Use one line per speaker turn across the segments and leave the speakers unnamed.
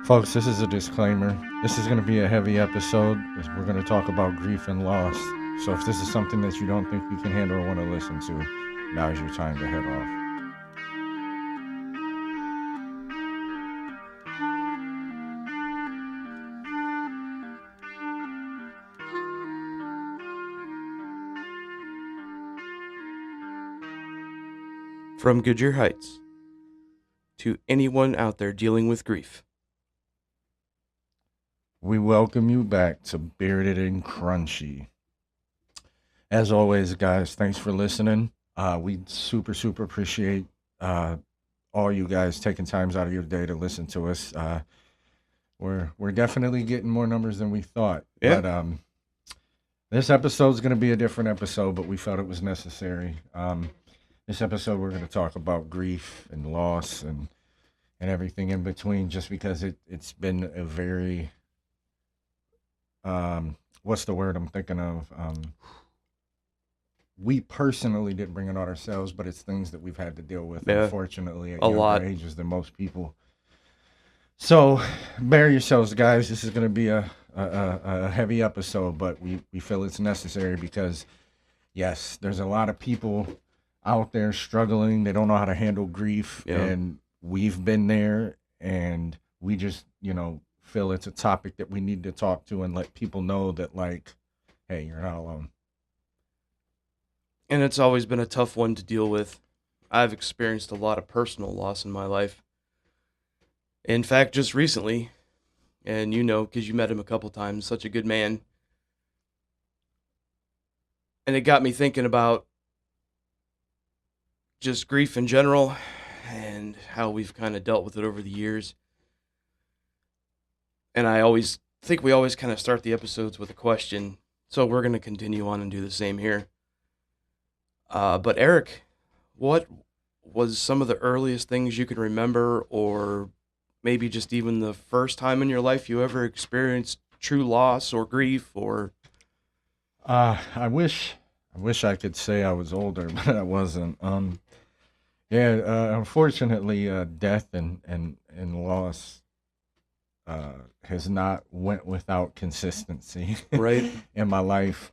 Folks, this is a disclaimer. This is going to be a heavy episode. We're going to talk about grief and loss. So if this is something that you don't think you can handle or want to listen to, now's your time to head off.
From Goodyear Heights to anyone out there dealing with grief.
We welcome you back to Bearded and Crunchy. As always, guys, thanks for listening. We super appreciate all you guys taking times out of your day to listen to us. We're definitely getting more numbers than we thought.
Yeah.
But this episode's going to be a different episode, but we felt it was necessary. This episode, we're going to talk about grief and loss and everything in between, just because it's been a very what's the word I'm thinking of? We personally didn't bring it on ourselves, but it's things that we've had to deal with,
Yeah.
unfortunately, at
A
younger
lot.
ages than most people. So, bear yourselves, guys. This is going to be a heavy episode, but we feel it's necessary because, yes, there's a lot of people out there struggling. They don't know how to handle grief,
Yeah.
and we've been there, and we just, feel it's a topic that we need to talk to and let people know that, like, hey, you're not alone.
And it's always been a tough one to deal with. I've experienced a lot of personal loss in my life. In fact, just recently, and you know, because you met him a couple times, such a good man. And it got me thinking about just grief in general and how we've kind of dealt with it over the years. And I always think we always kind of start the episodes with a question. So we're going to continue on and do the same here. But Eric, what was some of the earliest things you can remember, or maybe just even the first time in your life you ever experienced true loss or grief? Or
I wish I could say I was older, but I wasn't. Yeah, unfortunately, death and loss has not went without consistency
Right.
in my life.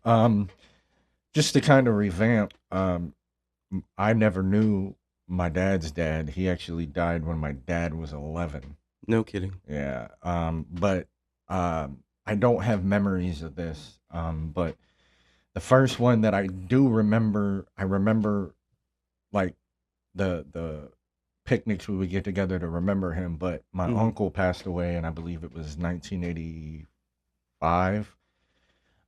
Just to kind of revamp, I never knew my dad's dad. He actually died when my dad was 11.
No kidding.
Yeah. But I don't have memories of this. But the first one that I do remember, I remember like the picnics we would get together to remember him. But my
Mhm.
uncle passed away, and I believe it was 1985.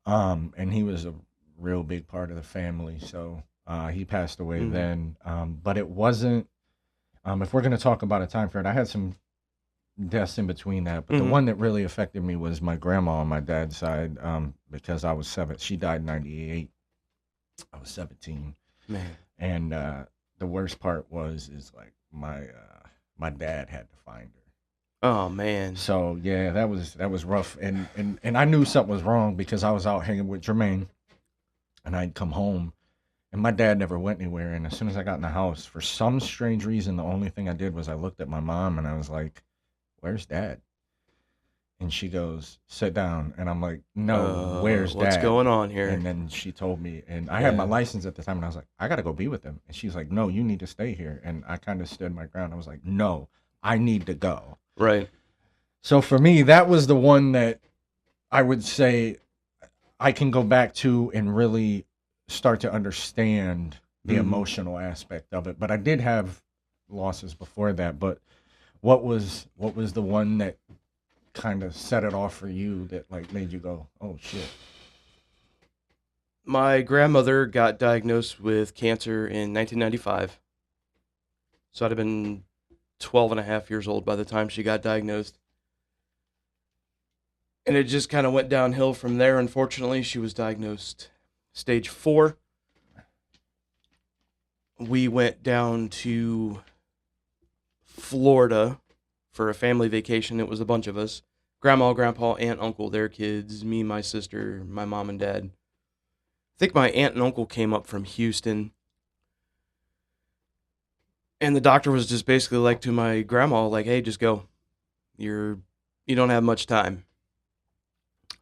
And he was a real big part of the family. So he passed away
Mhm.
then. But it wasn't. If we're gonna talk about a time period, I had some deaths in between that, but the
Mhm.
one that really affected me was my grandma on my dad's side, because I was seven. She died in '98. I was 17,
Man.
and the worst part is like my dad had to find her.
Oh man.
So yeah, that was rough, and I knew something was wrong because I was out hanging with Jermaine, and I'd come home, and my dad never went anywhere. And as soon as I got in the house, for some strange reason, the only thing I did was I looked at my mom and I was like, "Where's dad?" And she goes, "Sit down." And I'm like, "No, where's
What's
dad?"
going on here?
And then she told me, and I had my
Yeah.
license at the time, and I was like, "I gotta go be with him." And she's like, "No, you need to stay here." And I kind of stood my ground. I was like, "No, I need to go."
Right.
So for me, that was the one that I would say I can go back to and really start to understand the
Mhm.
emotional aspect of it. But I did have losses before that. But what was the one that kind of set it off for you that like made you go, "Oh shit"?
My grandmother got diagnosed with cancer in 1995. So I'd have been 12 and a half years old by the time she got diagnosed. And it just kind of went downhill from there. Unfortunately, she was diagnosed stage 4. We went down to Florida for a family vacation. It was a bunch of us: grandma, grandpa, aunt, uncle, their kids, me, my sister, my mom, and dad. I think my aunt and uncle came up from Houston. And the doctor was just basically like to my grandma, like, hey, just go. You're you don't have much time.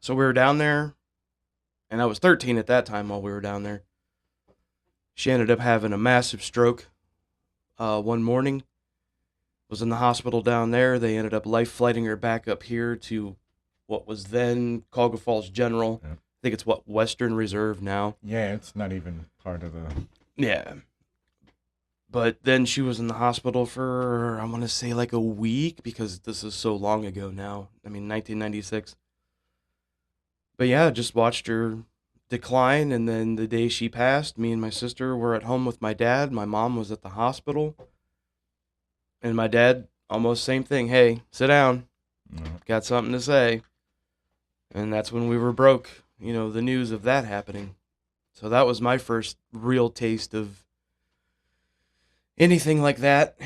So we were down there, and I was 13 at that time while we were down there. She ended up having a massive stroke one morning. Was in the hospital down there. They ended up life flighting her back up here to what was then Colga Falls General.
Yep.
I think it's what, Western Reserve now.
Yeah, it's not even part of the.
Yeah. But then she was in the hospital for, I want to say like a week, because this is so long ago now. I mean, 1996. But yeah, just watched her decline. And then the day she passed, me and my sister were at home with my dad. My mom was at the hospital. And my dad, almost same thing. Hey, sit down. Got something to say. And that's when we were broke, the news of that happening. So that was my first real taste of anything like that.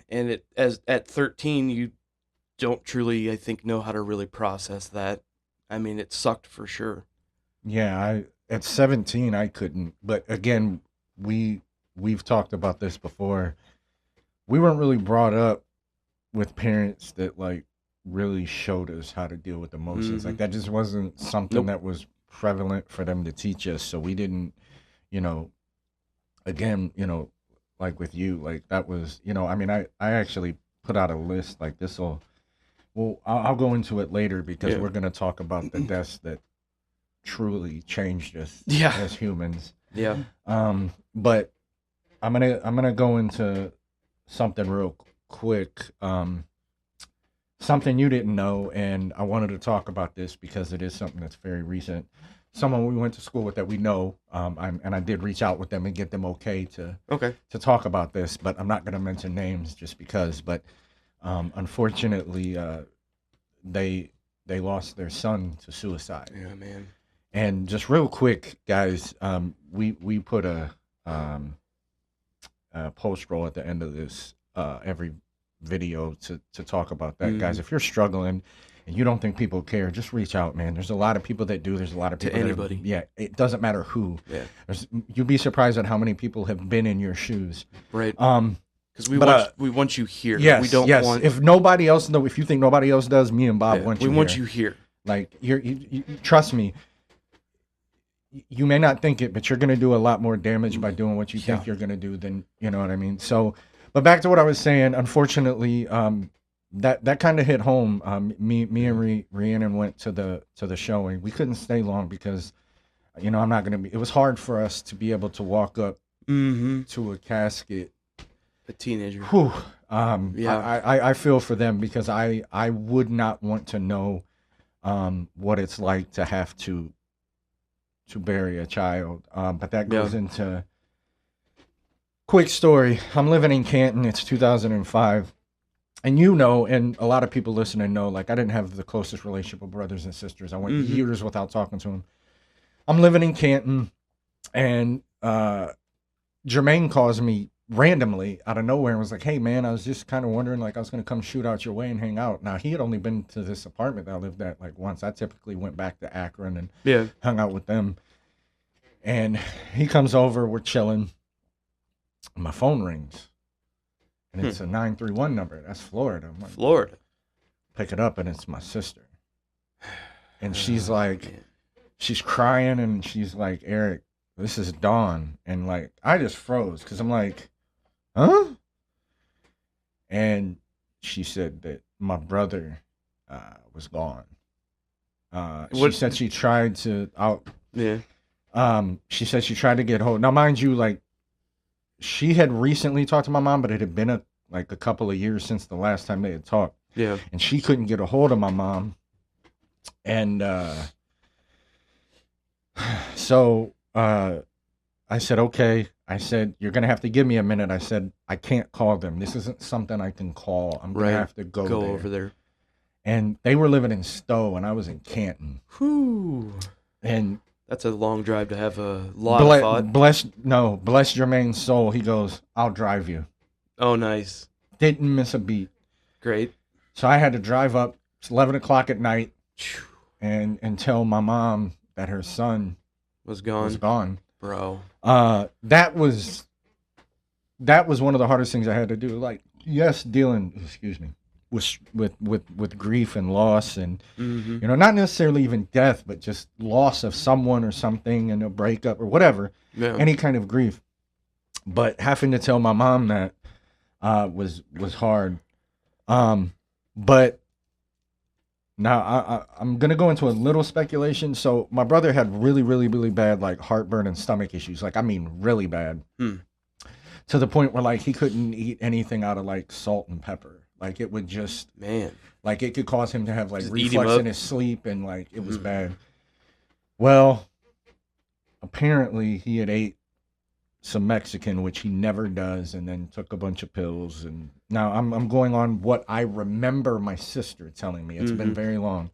And at 13, you don't truly, I think, know how to really process that. I mean, it sucked for sure.
Yeah, at 17 I couldn't. But again, we've talked about this before. We weren't really brought up with parents that like really showed us how to deal with emotions. Like that just wasn't something that was prevalent for them to teach us. So we didn't, again, like with you, like that was, I mean, I actually put out a list like this will, well, I'll go into it later because we're going to talk about the deaths that truly changed us as humans.
Yeah.
But I'm going to go into something real quick. Something you didn't know, and I wanted to talk about this because it is something that's very recent. Someone we went to school with that we know, and I did reach out with them and get them okay to talk about this, but I'm not going to mention names just because. But unfortunately, they lost their son to suicide.
Yeah, man.
And just real quick, guys, we put a post roll at the end of this every video to talk about that. Guys, if you're struggling and you don't think people care, just reach out, man. There's a lot of people that do. There's a lot of people
to anybody.
It doesn't matter who.
Yeah.
You'd be surprised at how many people have been in your shoes.
Right. Because we want you here.
Yes,
we don't want.
If nobody else know, if you think nobody else does, me and Bob want you.
We want you here.
Like you trust me. You may not think it, but you're going to do a lot more damage by doing what you think you're going to do than, you know what I mean? So, but back to what I was saying, unfortunately, that kind of hit home. Me and Rhiannon went to the showing. We couldn't stay long because, I'm not going to be, it was hard for us to be able to walk up to a casket.
A teenager.
Whew. I feel for them because I would not want to know what it's like to have to bury a child. But that goes into quick story. I'm living in Canton. It's 2005. And and a lot of people listening know, like I didn't have the closest relationship with brothers and sisters. I went years without talking to them. I'm living in Canton and Jermaine calls me randomly out of nowhere and was like, hey man, I was just kind of wondering, like I was going to come shoot out your way and hang out. Now he had only been to this apartment that I lived at like once. I typically went back to Akron and hung out with them. And he comes over, we're chilling. My phone rings. And it's a 931 number. That's Florida. I'm like,
Florida.
Pick it up and it's my sister. And she's like, she's crying and she's like, Eric, this is Dawn. And like, I just froze because I'm like, huh? And she said that my brother was gone. She said she tried to she said she tried to get hold. Now, mind you, like she had recently talked to my mom, but it had been a couple of years since the last time they had talked.
Yeah.
And she couldn't get a hold of my mom. And so I said, okay. I said, you're going to have to give me a minute. I said, I can't call them. This isn't something I can call. I'm going to have to go there.
Over there.
And they were living in Stowe, and I was in Canton.
Whew.
And
that's a long drive to have a lot of thought.
Bless Jermaine's soul. He goes, I'll drive you.
Oh, nice.
Didn't miss a beat.
Great. So
I had to drive up. It's 11 o'clock at night and tell my mom that her son
was gone. Bro.
That was one of the hardest things I had to do. Like, yes, dealing with grief and loss, and
Mm-hmm.
not necessarily even death, but just loss of someone or something, and a breakup or whatever,
Yeah.
any kind of grief. But having to tell my mom that was hard. But now I'm gonna go into a little speculation. So my brother had really, really, really bad like heartburn and stomach issues. Like, I mean, really bad,
Hmm.
to the point where like he couldn't eat anything out of like salt and pepper. Like, it would just
Man.
like it could cause him to have like
Just eat him
reflux
up.
in his sleep, and like it was
Mm.
bad. Well, apparently he had ate some Mexican, which he never does, and then took a bunch of pills. And now I'm going on what I remember my sister telling me. It's been
Mhm.
very long.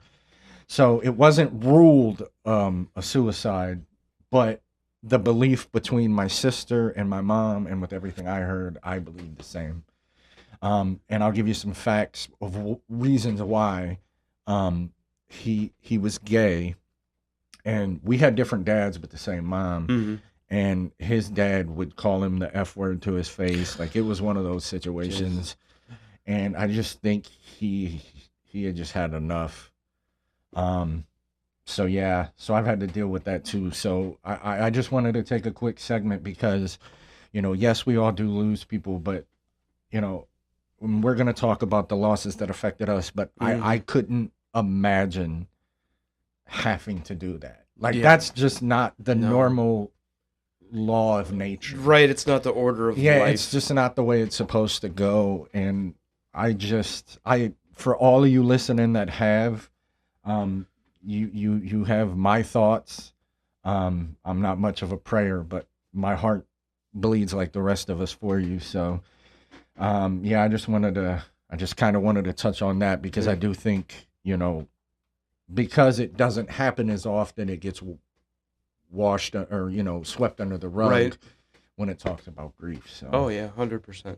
So it wasn't ruled a suicide, but the belief between my sister and my mom, and with everything I heard, I believe the same. And I'll give you some facts of reasons why. He was gay, and we had different dads but the same mom.
Mm-hmm.
And his dad would call him the F word to his face. Like, it was one of those situations. And I just think he had just had enough. So yeah, so I've had to deal with that too. So I just wanted to take a quick segment because, yes, we all do lose people, but we're gonna talk about the losses that affected us, but I couldn't imagine having to do that. Like,
Yeah.
that's just not the
No.
normal law of nature.
Right. It's not the order of
Yeah,
life.
it's just not the way it's supposed to go. And I for all of you listening that have, you have my thoughts. I'm not much of a prayer, but my heart bleeds like the rest of us for you. So, yeah, I just kind of wanted to touch on that because I do think, because it doesn't happen as often, it gets washed or swept under the rug
Right.
when it talks about grief. So,
Oh yeah, 100%.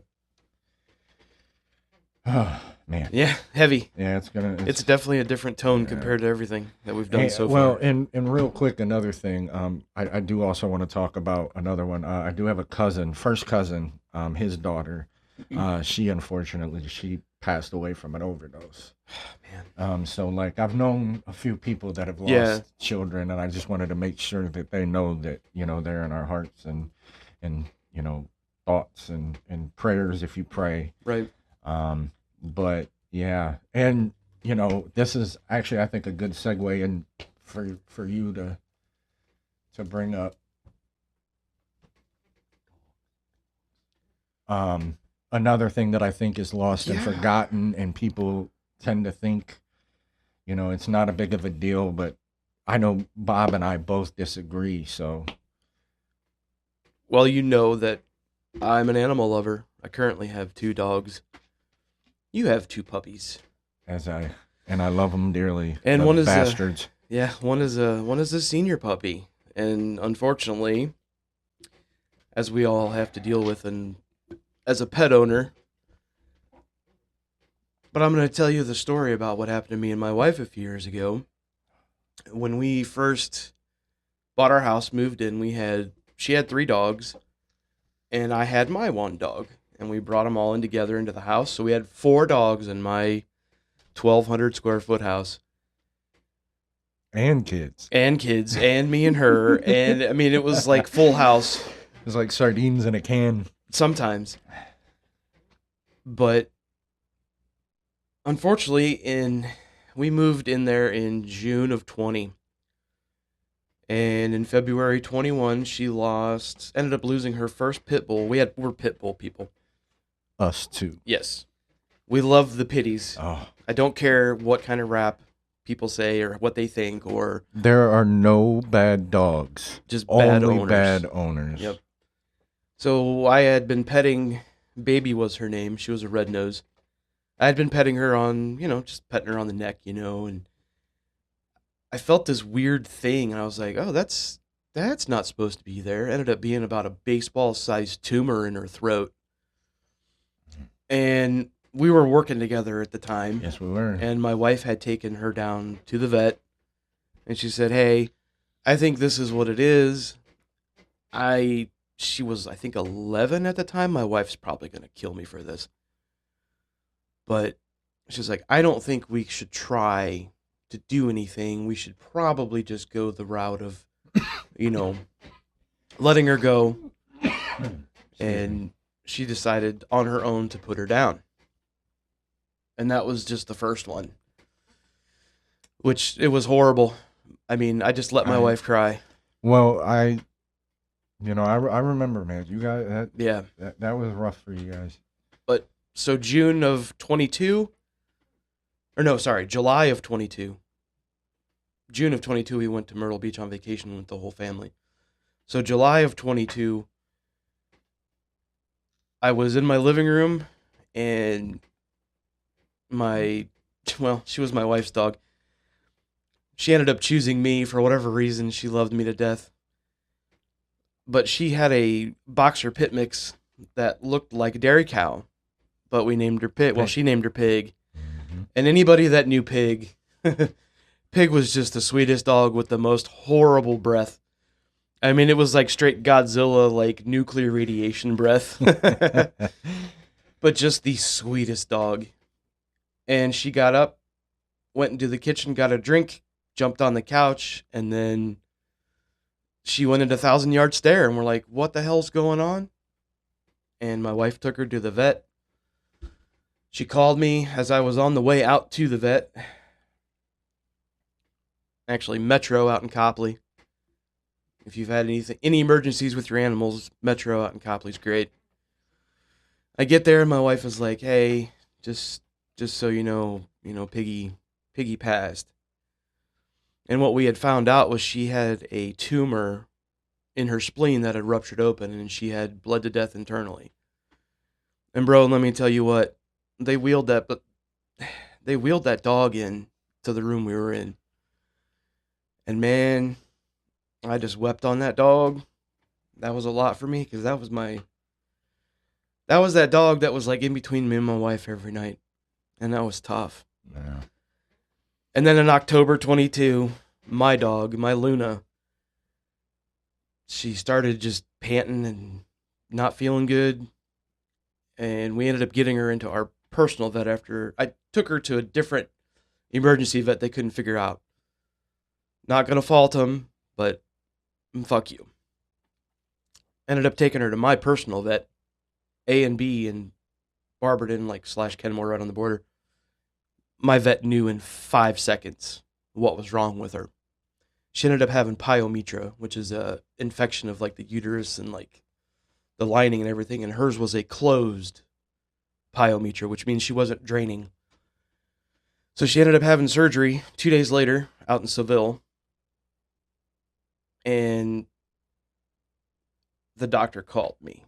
man,
Yeah, heavy.
yeah,
It's definitely a different tone
Yeah.
compared to everything that we've done
Hey,
so
well,
far.
and real quick, another thing. I do also want to talk about another one. I do have a cousin, first cousin. His daughter. She unfortunately she passed away from an overdose.
Man.
So like I've known a few people that have lost
Yeah.
children, and I just wanted to make sure that they know that they're in our hearts and thoughts and prayers if you pray.
Right.
But yeah, and this is actually I think a good segue in for you to bring up another thing that I think is lost and
Yeah.
forgotten, and people tend to think it's not a big of a deal, but I know Bob and I both disagree. So
Well, you know that I'm an animal lover. I currently have 2 dogs. You have 2 puppies.
I love them dearly.
And
the
one is
bastards.
Yeah, one is a senior puppy, and unfortunately, as we all have to deal with, and as a pet owner. But I'm going to tell you the story about what happened to me and my wife a few years ago. When we first bought our house, moved in, she had 3 dogs, and I had my 1 dog, and we brought them all in together into the house. So we had 4 dogs in my 1,200 square foot house.
And kids.
And kids, and me and her, and I mean, it was like full house
It's like sardines in a can.
sometimes. But unfortunately, we moved in there in June of 20, and in February 21, she ended up losing her first pit bull. We're pit bull people.
Us too.
Yes, we love the pitties.
Oh,
I don't care what kind of rap people say or what they think or
there are no bad dogs.
just bad
Only
owners.
bad owners.
Yep. So I had been petting, Baby was her name. She was a red nose. I had been petting her on, just petting her on the neck, and I felt this weird thing, and I was like, oh, that's not supposed to be there. Ended up being about a baseball-sized tumor in her throat. And we were working together at the time.
Yes, we were.
And my wife had taken her down to the vet, and she said, hey, I think this is what it is. She was, I think, 11 at the time. My wife's probably going to kill me for this. But she's like, I don't think we should try to do anything. We should probably just go the route of, you know, letting her go. And she decided on her own to put her down. And that was just the first one, which it was horrible. I mean, I just let my wife cry.
Well, I remember, man. You guys,
Yeah.
that was rough for you guys.
But so June of 22, or no, sorry, July of 22. June of 22, we went to Myrtle Beach on vacation with the whole family. So July of 22, I was in my living room and she was my wife's dog. She ended up choosing me for whatever reason. She loved me to death. But she had a boxer pit mix that looked like a dairy cow, but we named her Pig. Well, she named her Pig.
Mm-hmm.
And anybody that knew Pig, Pig was just the sweetest dog with the most horrible breath. I mean, it was like straight Godzilla, like nuclear radiation breath. But just the sweetest dog. And she got up, went into the kitchen, got a drink, jumped on the couch, and then she went into 1,000-yard stare. And we're like, what the hell's going on? And my wife took her to the vet. She called me as I was on the way out to the vet. Actually, Metro out in Copley. If you've had any emergencies with your animals, Metro out in Copley's great. I get there and my wife is like, "Hey, just so you know, Piggy passed." And what we had found out was she had a tumor in her spleen that had ruptured open and she had bled to death internally. And bro, let me tell you what, they wheeled that dog in to the room we were in. And man, I just wept on that dog. That was a lot for me because that was that dog that was like in between me and my wife every night. And that was tough.
Yeah.
And then in October 22, my dog, my Luna, she started just panting and not feeling good. And we ended up getting her into our personal vet after I took her to a different emergency vet they couldn't figure out. Not going to fault them, but fuck you. Ended up taking her to my personal vet, A&B in Barberton, / Kenmore right on the border. My vet knew in 5 seconds what was wrong with her. She ended up having pyometra, which is a infection of the uterus and the lining and everything. And hers was a closed pyometra, which means she wasn't draining. So she ended up having surgery 2 days later out in Seville. And the doctor called me.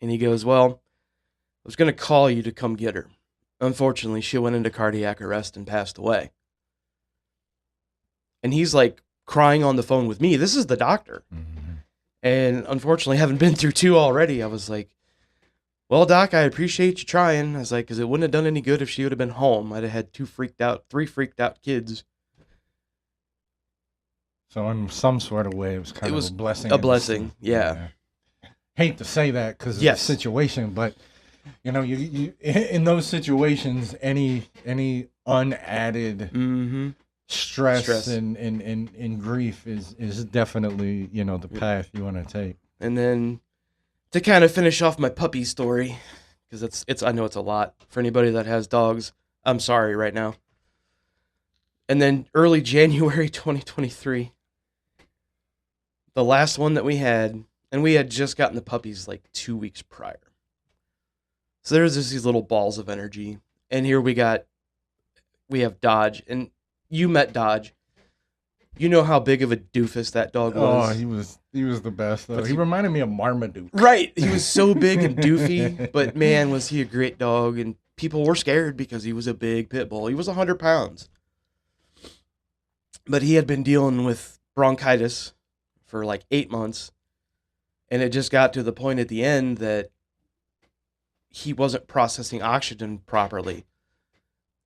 And he goes, well, I was going to call you to come get her. Unfortunately, she went into cardiac arrest and passed away. And he's crying on the phone with me. This is the doctor. Mm-hmm. And unfortunately, having been through 2 already, I was like, well, doc, I appreciate you trying. I was like, because it wouldn't have done any good if she would have been home. I'd have had 3 freaked out kids.
So in some sort of way, it was kind of a blessing.
A blessing, yeah.
Hate to say that because of the situation, but you in those situations, any unadded stress and grief is definitely the path you want to take.
And then to kind of finish off my puppy story, because I know it's a lot for anybody that has dogs. I'm sorry right now. And then early January 2023. The last one that we had, and we had just gotten the puppies 2 weeks prior. So there's just these little balls of energy. And here we have Dodge. And you met Dodge. You know how big of a doofus that dog was.
Oh, he was the best, though. He reminded me of Marmaduke.
Right. He was so big and doofy, but man, was he a great dog. And people were scared because he was a big pit bull. He was 100 pounds. But he had been dealing with bronchitis for 8 months. And it just got to the point at the end that he wasn't processing oxygen properly.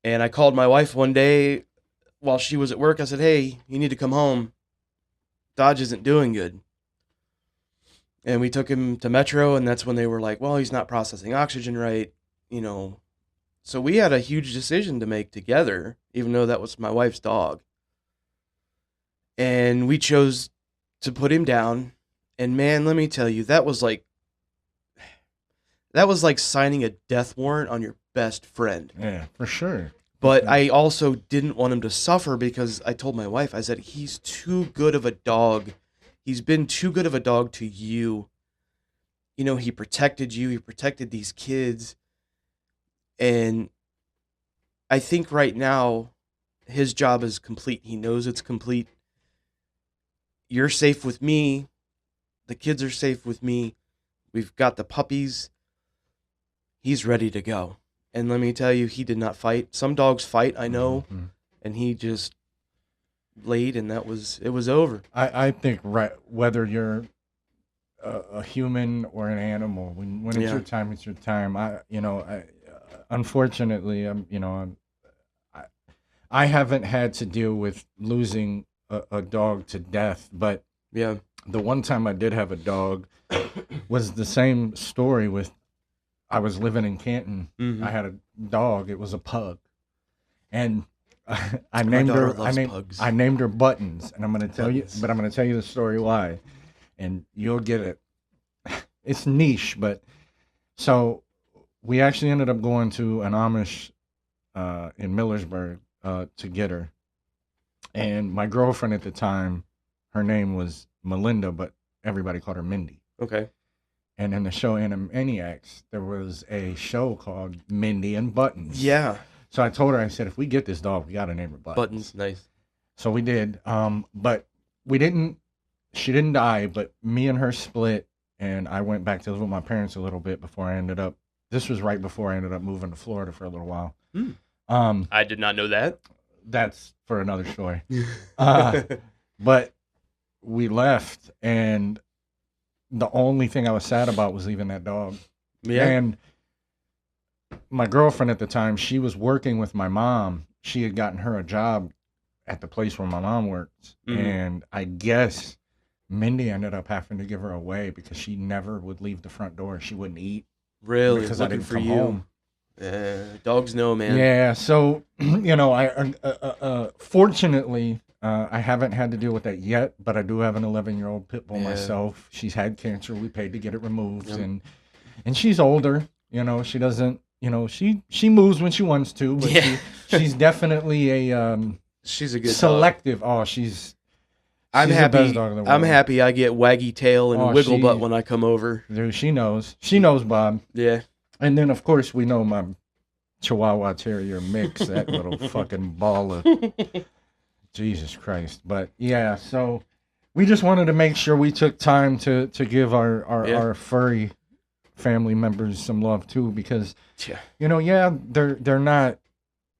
And I called my wife one day while she was at work. I said, hey, you need to come home. Dodge isn't doing good. And we took him to Metro, and that's when they were like, well, he's not processing oxygen right. So we had a huge decision to make together, even though that was my wife's dog. And we chose to put him down. And man, let me tell you, that was like signing a death warrant on your best friend.
Yeah, for sure.
But I also didn't want him to suffer because I told my wife, I said, he's too good of a dog. He's been too good of a dog to you. You know, he protected you. He protected these kids. And I think right now his job is complete. He knows it's complete. You're safe with me. The kids are safe with me. We've got the puppies. He's ready to go. And let me tell you, he did not fight. Some dogs fight, I know.
Mhm.
And he just laid, and it was over.
I think whether you're a human or an animal, when it's
Yeah.
your time, it's your time. Unfortunately, I haven't had to deal with losing a dog to death, but
Yeah.
the one time I did have a dog was the same story with. I was living in Canton.
Mhm.
I had a dog. It was a pug, and I
My
named
daughter
her.
loves pugs.
I named her Buttons, and I'm going to tell you.
Buttons.
But I'm going to tell you the story why, and you'll get it. It's niche, but so we actually ended up going to an Amish in Millersburg to get her, and my girlfriend at the time, her name was Melinda, but everybody called her Mindy.
Okay.
And in the show Animaniacs, there was a show called Mindy and Buttons.
Yeah.
So I told her, I said, if we get this dog, we got to name her Buttons.
Buttons, nice.
So we did. But we didn't, she didn't die, but me and her split. And I went back to live with my parents a little bit before I ended up, this was right before I ended up moving to Florida for a little while.
I did not know that.
That's for another story. But we left, and the only thing I was sad about was leaving that dog.
Yeah.
And my girlfriend at the time, she was working with my mom. She had gotten her a job at the place where my mom works.
Mhm.
And I guess Mindy ended up having to give her away because she never would leave the front door. She wouldn't eat
Really?
because I
Looking
didn't
for
come
you.
home.
Dogs know, man.
Yeah, so fortunately, I haven't had to deal with that yet, but I do have an 11-year-old pit bull
Yeah.
myself. She's had cancer. We paid to get it removed,
Yep.
and she's older. She doesn't. She moves when she wants to, but
Yeah.
she's definitely a
She's a good dog.
selective. Oh, she's
I'm
the
happy.
best dog in the
I'm
world.
happy I get waggy tail and
Oh,
wiggle butt
she-
when I come over.
Dude, she knows. She knows Bob.
Yeah.
And then, of course, we know my Chihuahua Terrier mix, that little fucking ball of Jesus Christ. But yeah, so we just wanted to make sure we took time to give
Yeah.
our furry family members some love too, because
Yeah.
they're not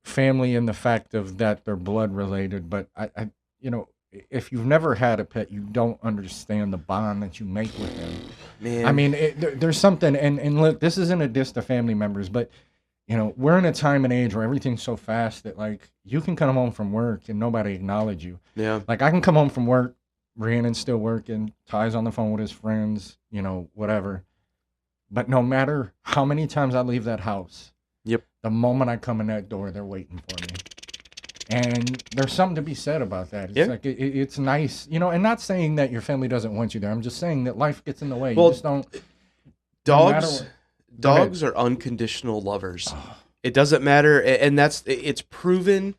family in the fact of that they're blood related, but I if you've never had a pet, you don't understand the bond that you make with them.
Man.
I mean, there's something, and look, this isn't a diss to family members, but we're in a time and age where everything's so fast that like you can come home from work and nobody acknowledge you.
Yeah.
Like I can come home from work, Rhiannon's still working, Ty's on the phone with his friends, whatever. But no matter how many times I leave that house,
Yep.
the moment I come in that door, they're waiting for me. And there's something to be said about that. It's
Yeah.
like it's nice, and not saying that your family doesn't want you there. I'm just saying that life gets in the way.
Well,
You just don't. no matter
Dogs
what- Go ahead.
dogs are unconditional lovers. It doesn't matter, and it's proven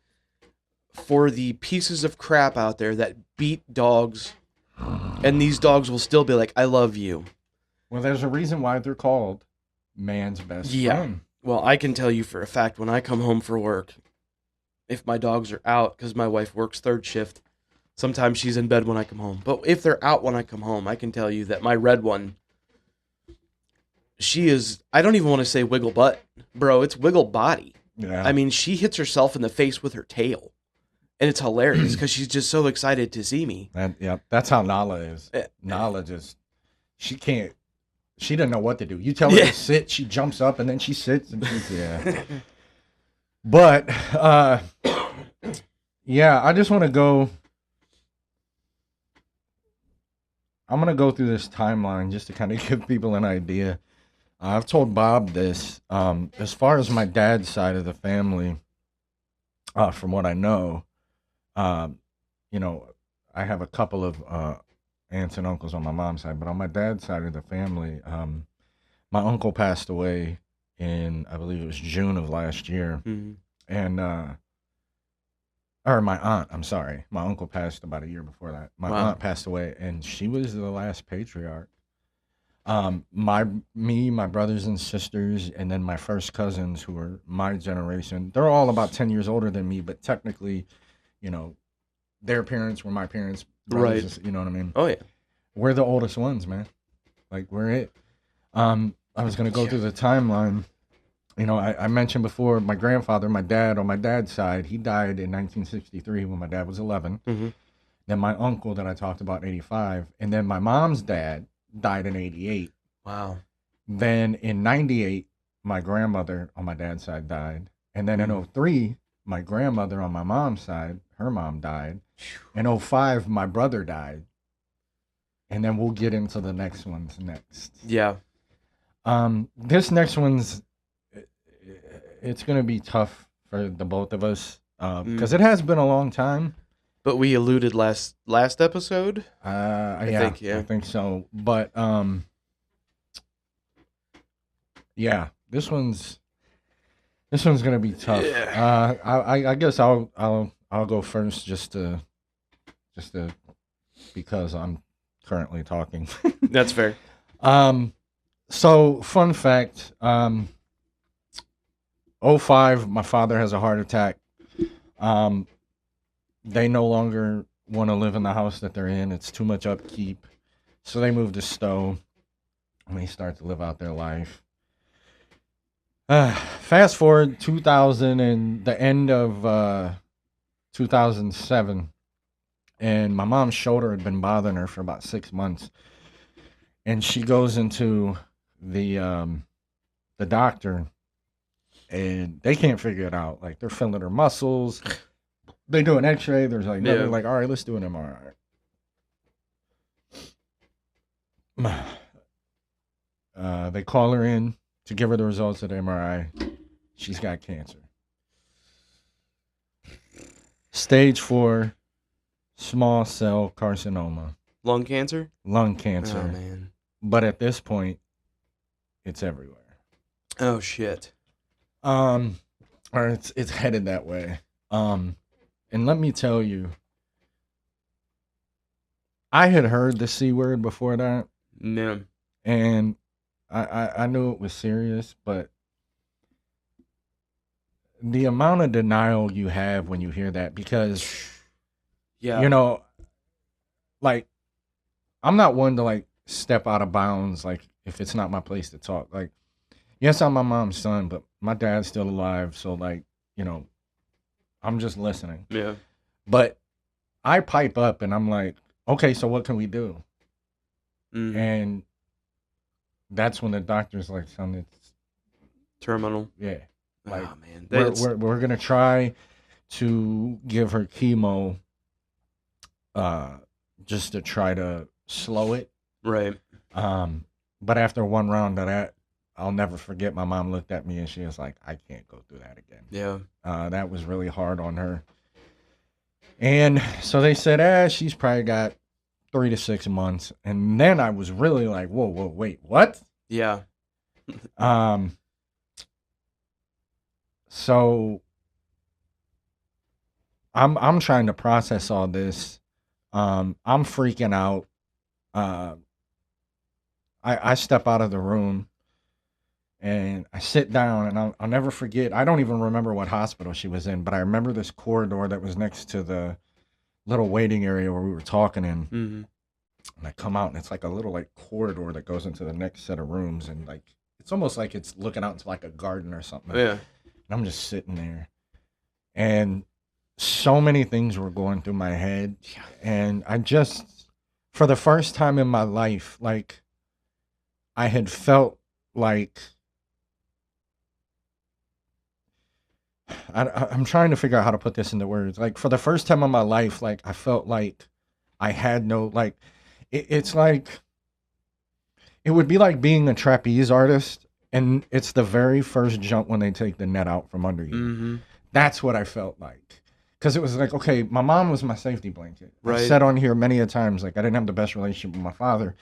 for the pieces of crap out there that beat dogs, and these dogs will still be like, I love you.
Well, there's a reason why they're called man's best
Yeah.
friend.
Well, I can tell you for a fact, when I come home for work, if my dogs are out, because my wife works third shift, sometimes she's in bed when I come home. But if they're out when I come home, I can tell you that my red one, she is, I don't even want to say wiggle butt, bro, it's wiggle body.
Yeah.
I mean, she hits herself in the face with her tail. And it's hilarious because she's just so excited to see me.
That's how Nala is. Nala just, she doesn't know what to do. You tell her
Yeah.
to sit, she jumps up and then she sits and she's, yeah. But, yeah, I just want to go, I'm going to go through this timeline just to kind of give people an idea. I've told Bob this. As far as my dad's side of the family, from what I know, um, you know, I have a couple of aunts and uncles on my mom's side, but on my dad's side of the family, my uncle passed away in, I believe it was June of last year,
Mm-hmm.
and or my aunt. I'm sorry, my uncle passed about a year before that. My
Wow.
aunt passed away, and she was the last patriarch. My brothers and sisters, and then my first cousins who are my generation, they're all about 10 years older than me, but technically, you know, their parents were my parents, brothers,
Right.
you know what I mean?
Oh yeah.
We're the oldest ones, man. Like, we're it. I was gonna go
Yeah.
through the timeline. You know, I mentioned before my grandfather, my dad, on my dad's side, he died in 1963 when my dad was 11.
Mm-hmm.
Then my uncle that I talked about in 85, and then my mom's dad died in 88.
Wow.
Then in 98, my grandmother on my dad's side died. And then in
Mm.
'03, my grandmother on my mom's side, her mom died. In '05, my brother died. And then we'll get into the next ones next.
Yeah.
This next one's, it's going to be tough for the both of us because it has been a long time.
But we alluded last episode.
I think so. But yeah, this one's gonna be tough.
Yeah.
I guess I'll go first just to because I'm currently talking.
That's fair.
So fun fact, '05, my father has a heart attack. They no longer want to live in the house that they're in. It's too much upkeep. So they moved to Stowe and they start to live out their life. Fast forward 2000 and the end of 2007, and my mom's shoulder had been bothering her for about 6 months, and she goes into the doctor, and they can't figure it out. Like, they're feeling her muscles. They do an X-ray. There's like nothing.
Yeah.
Like, all right, let's do an MRI. They call her in to give her the results of the MRI. She's got cancer. Stage 4, small cell carcinoma,
Lung cancer.
lung cancer.
Oh man.
But at this point, it's everywhere.
Oh shit.
Or it's headed that way. And let me tell you, I had heard the C word before that,
Yeah.
and I knew it was serious, but the amount of denial you have when you hear that, because
Yeah.
you know, like, I'm not one to like step out of bounds, like, if it's not my place to talk. Like, yes, I'm my mom's son, but my dad's still alive, so, like, you know, I'm just listening.
Yeah.
But I pipe up and I'm like, okay, so what can we do?
Mm.
And that's when the doctor's like, son, it's,
Terminal.
yeah, like,
Oh man.
we're gonna try to give her chemo, just to try to slow it.
Right.
But after one round of that, I'll never forget. My mom looked at me and she was like, I can't go through that again.
Yeah.
That was really hard on her. And so they said, she's probably got 3 to 6 months. And then I was really like, whoa, wait, what?
Yeah.
So I'm trying to process all this. I'm freaking out. I step out of the room and I sit down, and I'll never forget. I don't even remember what hospital she was in, but I remember this corridor that was next to the little waiting area where we were talking in.
Mm-hmm.
And I come out, and it's like a little like corridor that goes into the next set of rooms, and like it's almost like it's looking out into like a garden or something.
Yeah.
And I'm just sitting there, and so many things were going through my head, and I just, for the first time in my life, like, I had felt like, I'm trying to figure out how to put this into words. Like, for the first time in my life, like, I felt like I had no, like, it's like, it would be like being a trapeze artist and it's the very first jump when they take the net out from under you.
Mm-hmm.
That's what I felt like. Because it was like, okay, my mom was my safety blanket.
Right.
I've said on here many a times, like, I didn't have the best relationship with my father.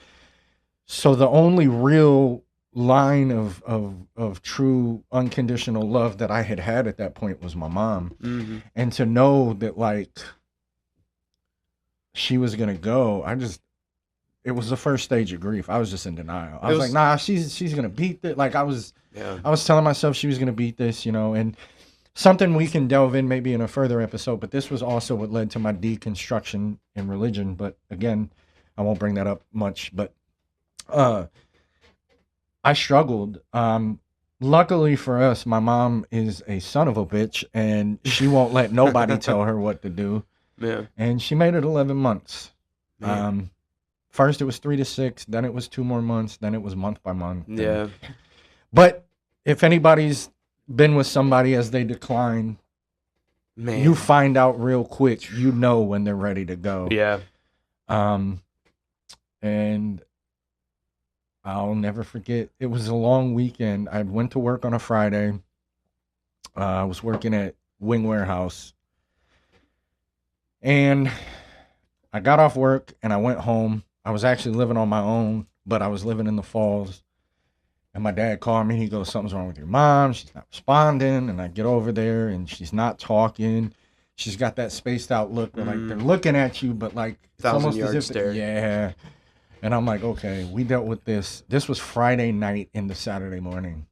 So the only real line of true unconditional love that I had at that point was my mom.
Mm-hmm.
And to know that, like, she was going to go, it was the first stage of grief. I was just in denial. I was like, nah, she's going to beat it. Like, I was telling myself she was going to beat this, and something we can delve in maybe in a further episode, but this was also what led to my deconstruction in religion. But again, I won't bring that up much, but I struggled. Luckily for us, my mom is a son of a bitch, and she won't let nobody tell her what to do.
Yeah.
And she made it 11 months.
Man.
First it was 3 to 6, then it was 2 more months, then it was month by month.
Yeah.
But if anybody's been with somebody as they decline,
Man.
you find out real quick, when they're ready to go.
Yeah.
And I'll never forget, it was a long weekend. I went to work on a Friday. I was working at Wing Warehouse. And I got off work and I went home. I was actually living on my own, but I was living in the Falls. And my dad called me. He goes, something's wrong with your mom. She's not responding. And I get over there and she's not talking. She's got that spaced out look where, like, they're looking at you, but, like, it's almost as if
stare.
Yeah. And I'm like, okay, we dealt with this. This was Friday night into Saturday morning.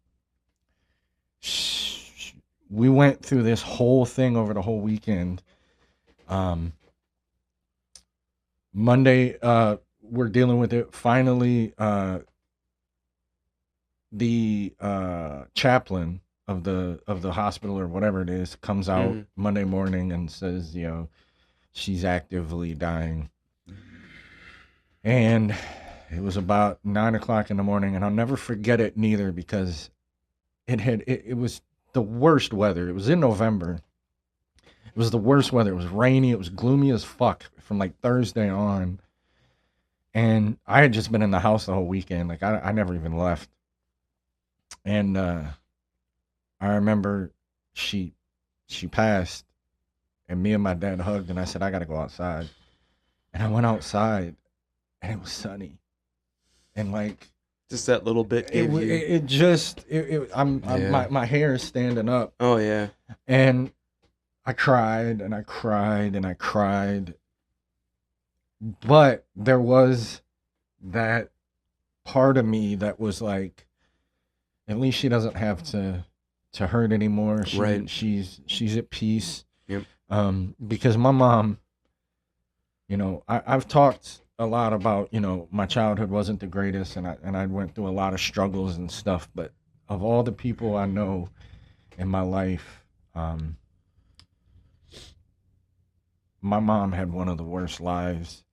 We went through this whole thing over the whole weekend. Monday, we're dealing with it. Finally, the chaplain of the hospital or whatever it is comes out Monday morning and says, she's actively dying. And it was about 9 o'clock in the morning, and I'll never forget it neither, because it was the worst weather. It was in November. It was the worst weather. It was rainy. It was gloomy as fuck from like Thursday on. And I had just been in the house the whole weekend. Like, I never even left. And I remember she passed, and me and my dad hugged, and I said, I got to go outside. And I went outside, and it was sunny. And, like,
just that little bit gave
my hair is standing up.
Oh, yeah.
And I cried and I cried and I cried. But there was that part of me that was like, at least she doesn't have to hurt anymore.
Right.
She's at peace.
Yep.
Because my mom, I've talked a lot about, my childhood wasn't the greatest, and I went through a lot of struggles and stuff. But of all the people I know in my life, my mom had one of the worst lives.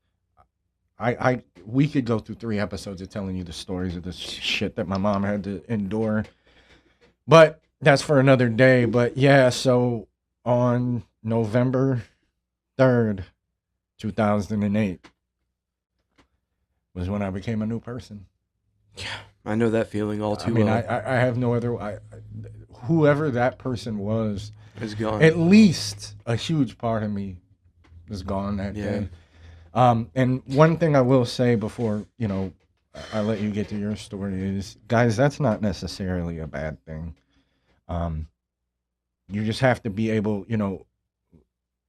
We could go through 3 episodes of telling you the stories of this shit that my mom had to endure, but that's for another day. But yeah, so on November 3rd, 2008 was when I became a new person.
Yeah, I know that feeling all too well.
I have no other. Whoever that person was
is gone.
At least a huge part of me is gone that day. And one thing I will say before, I let you get to your story is, guys, that's not necessarily a bad thing. You just have to be able,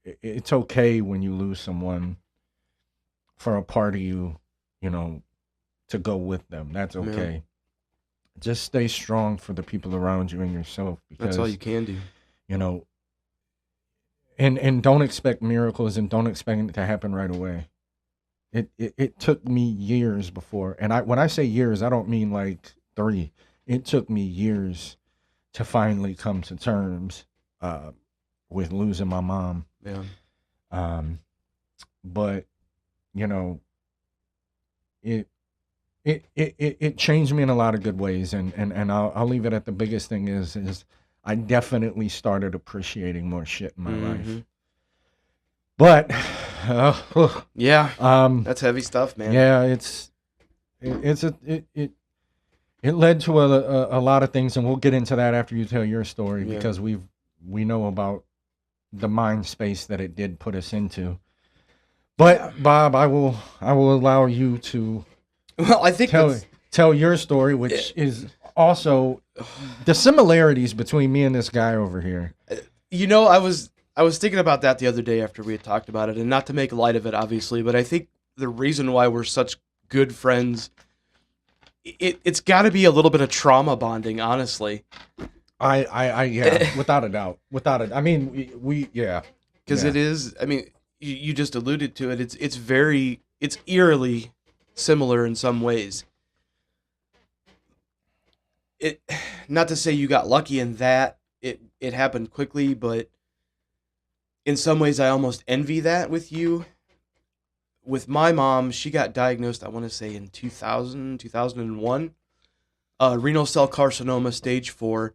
it's okay when you lose someone for a part of you, to go with them. That's okay. Yeah. Just stay strong for the people around you and yourself, because
that's all you can do.
And don't expect miracles, and don't expect it to happen right away. It took me years before, and when I say years, I don't mean like 3. It took me years to finally come to terms with losing my mom.
Yeah.
But it changed me in a lot of good ways, and I'll leave it at the biggest thing is I definitely started appreciating more shit in my life. But
yeah, that's heavy stuff, man.
Yeah, it led to a lot of things, and we'll get into that after you tell your story
Yeah.
because we know about the mind space that it did put us into.
Yeah.
But Bob, I will allow you to
Well, I think
tell
that's
tell your story, which is also the similarities between me and this guy over here.
I was thinking about that the other day after we had talked about it, and not to make light of it, obviously, but I think the reason why we're such good friends, it's got to be a little bit of trauma bonding, honestly,
Yeah, without a doubt, without it. I mean, yeah,
because
yeah.
it is. I mean, you just alluded to it. It's eerily similar in some ways. It, not to say you got lucky in that it happened quickly, but in some ways I almost envy that with you. With my mom, she got diagnosed, I want to say in 2001, renal cell carcinoma stage 4.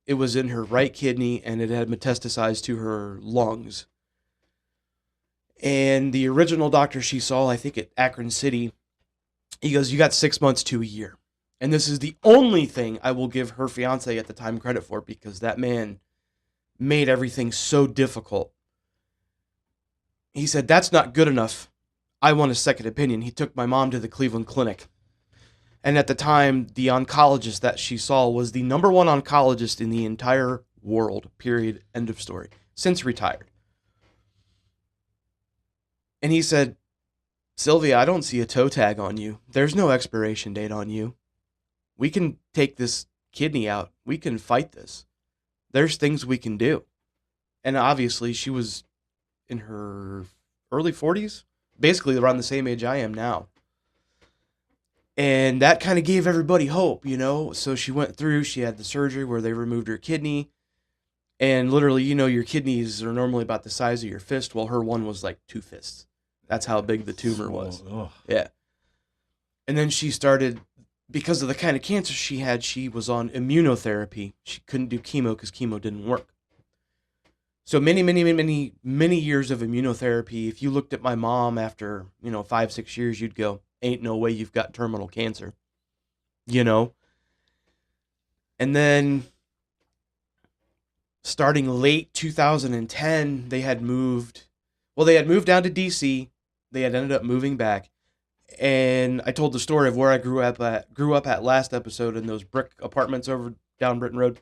It was in her right kidney and it had metastasized to her lungs. And the original doctor she saw, I think at Akron City, he goes, "You got 6 months to a year." And this is the only thing I will give her fiance at the time credit for, because that man made everything so difficult. He said, "That's not good enough. I want a second opinion." He took my mom to the Cleveland Clinic. And at the time, the oncologist that she saw was the number one oncologist in the entire world, period, end of story, since retired. And he said, "Sylvia, I don't see a toe tag on you. There's no expiration date on you. We can take this kidney out. We can fight this. There's things we can do." And obviously, she was in her early 40s, basically around the same age I am now. And that kind of gave everybody hope, you know? So she went through, she had the surgery where they removed her kidney. And literally, your kidneys are normally about the size of your fist. Well, her one was like 2 fists. That's how big the tumor was.
Ugh.
Yeah. And then she started, because of the kind of cancer she had, she was on immunotherapy. She couldn't do chemo because chemo didn't work. So many, many, many, many, many years of immunotherapy. If you looked at my mom after, 5, 6 years, you'd go, "Ain't no way you've got terminal cancer," you know? And then starting late 2010, they had moved down to DC. They had ended up moving back. And I told the story of where I grew up at last episode, in those brick apartments over down Britton Road.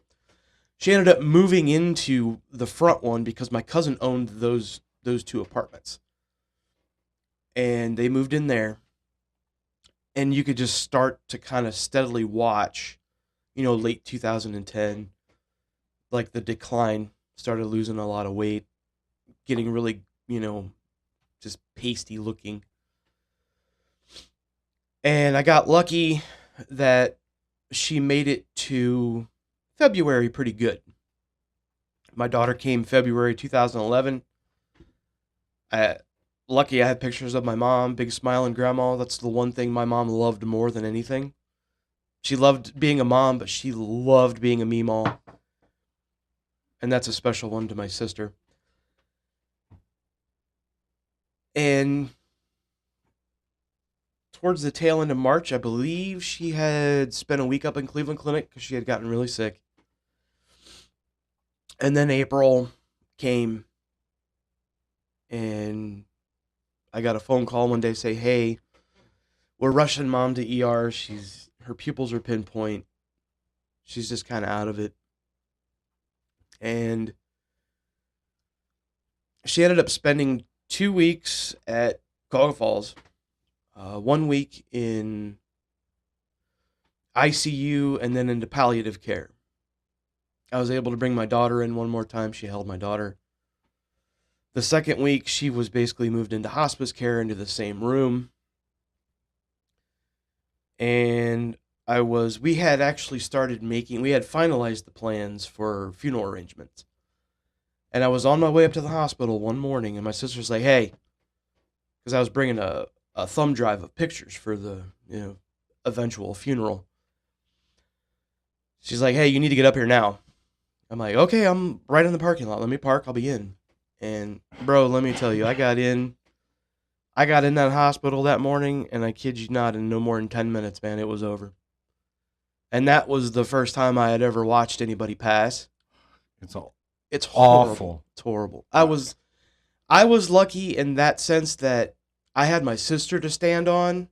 She ended up moving into the front one because my cousin owned those two apartments. And they moved in there. And you could just start to kind of steadily watch, late 2010, like the decline, started losing a lot of weight, getting really, just pasty looking. And I got lucky that she made it to February pretty good. My daughter came February 2011. Lucky I had pictures of my mom, big smiling grandma. That's the one thing my mom loved more than anything. She loved being a mom, but she loved being a meemaw. And that's a special one to my sister. And towards the tail end of March, I believe she had spent a week up in Cleveland Clinic because she had gotten really sick. And then April came, and I got a phone call one day say, "Hey, we're rushing mom to ER. Her pupils are pinpoint. She's just kind of out of it." And she ended up spending 2 weeks at Cuyahoga Falls, 1 week in ICU, and then into palliative care. I was able to bring my daughter in one more time. She held my daughter. The second week, she was basically moved into hospice care, into the same room. And we had finalized the plans for funeral arrangements. And I was on my way up to the hospital one morning, and my sister's like, "Hey," because I was bringing a thumb drive of pictures for the, eventual funeral. She's like, "Hey, you need to get up here now." I'm like, "Okay, I'm right in the parking lot. Let me park. I'll be in." And bro, let me tell you, I got in that hospital that morning, and I kid you not, in no more than 10 minutes, man, it was over. And that was the first time I had ever watched anybody pass.
It's all
It's horrible.
awful.
It's horrible. I was lucky in that sense that I had my sister to stand on,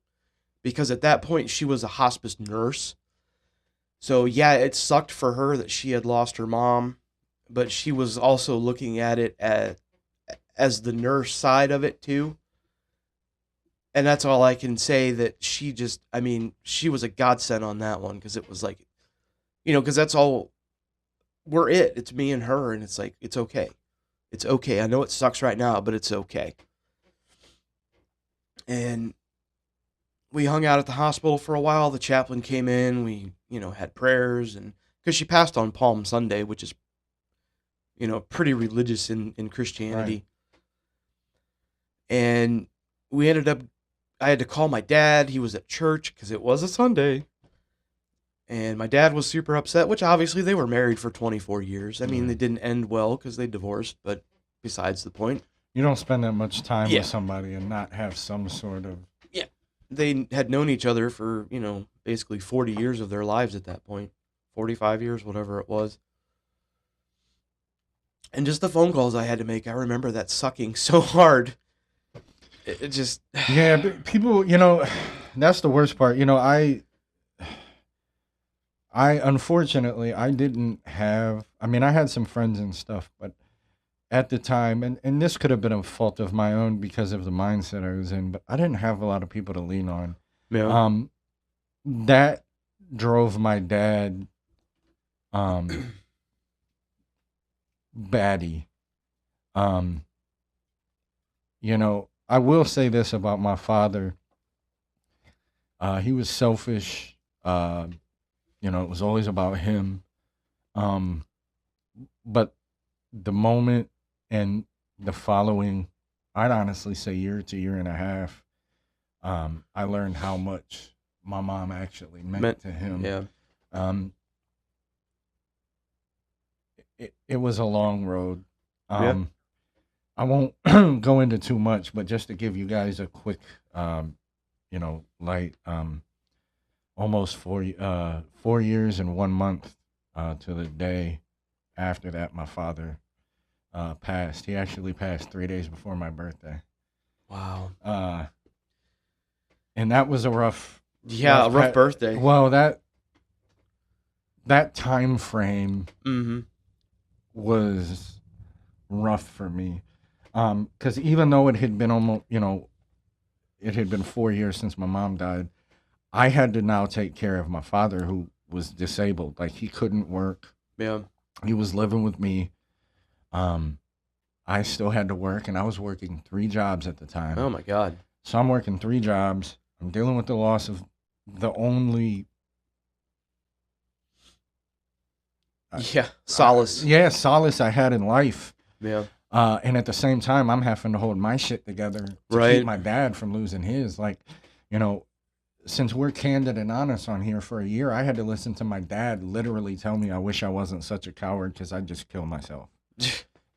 because at that point she was a hospice nurse. So yeah, it sucked for her that she had lost her mom, but she was also looking at it as the nurse side of it too. And that's all I can say, that she was a godsend on that one, because it was like, because that's all, it's me and her, and it's like, it's okay. It's okay. I know it sucks right now, but it's okay. And we hung out at the hospital for a while. The chaplain came in. We, had prayers, and because she passed on Palm Sunday, which is, pretty religious in Christianity. Right. And we ended up, I had to call my dad. He was at church because it was a Sunday. And my dad was super upset, which obviously they were married for 24 years. I mean, they didn't end well because they divorced, but besides the point.
You don't spend that much time with somebody and not have some sort of...
Yeah. They had known each other for, basically 40 years of their lives at that point. 45 years, whatever it was. And just the phone calls I had to make, I remember that sucking so hard. It just...
Yeah, but people, that's the worst part. I unfortunately, I didn't have, I had some friends and stuff, but at the time, and this could have been a fault of my own because of the mindset I was in, but I didn't have a lot of people to lean on.
Yeah.
That drove my dad batty. I will say this about my father. He was selfish. It was always about him. But the moment and the following, I'd honestly say year to year and a half, I learned how much my mom actually meant to him.
Yeah.
It was a long road.
Yeah.
I won't go into too much, but just to give you guys a quick, light, almost 4 years and 1 month to the day after that, my father passed. He actually passed 3 days before my birthday.
Wow.
And that was a rough
birthday.
Well, that time frame was rough for me. Because even though it had been almost, it had been 4 years since my mom died, I had to now take care of my father, who was disabled. Like, he couldn't work.
Yeah.
He was living with me. I still had to work, and I was working 3 jobs at the time.
Oh my God.
So I'm working 3 jobs. I'm dealing with the loss of the only
solace.
Solace I had in life.
Yeah.
And at the same time, I'm having to hold my shit together to keep my dad from losing his. Like, since we're candid and honest on here, for a year, I had to listen to my dad literally tell me I wish I wasn't such a coward because I'd just kill myself.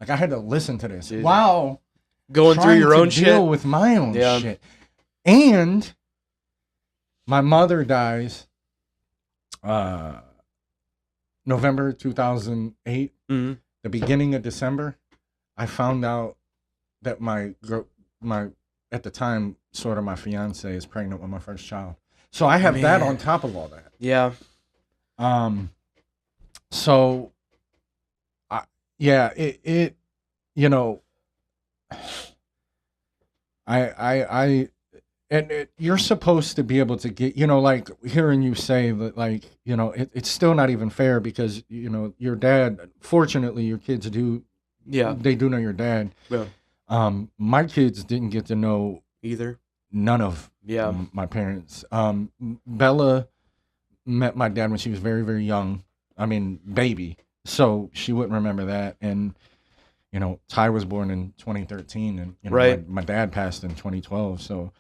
Like, I had to listen to this.
Dude.
Wow.
Going through your own
shit.
deal
with my own shit. And my mother dies November 2008.
Mm-hmm.
The beginning of December, I found out that my at the time, sort of my fiance is pregnant with my first child. So I have that on top of all that.
Yeah.
So, it you're supposed to be able to get, like hearing you say that, like, it's still not even fair because, your dad, fortunately, your kids do.
Yeah.
They do know your dad.
Yeah.
My kids didn't get to know
either.
None of my parents. Bella met my dad when she was very, very young. Baby. So she wouldn't remember that. And, Ty was born in 2013 and, my dad passed in 2012. So,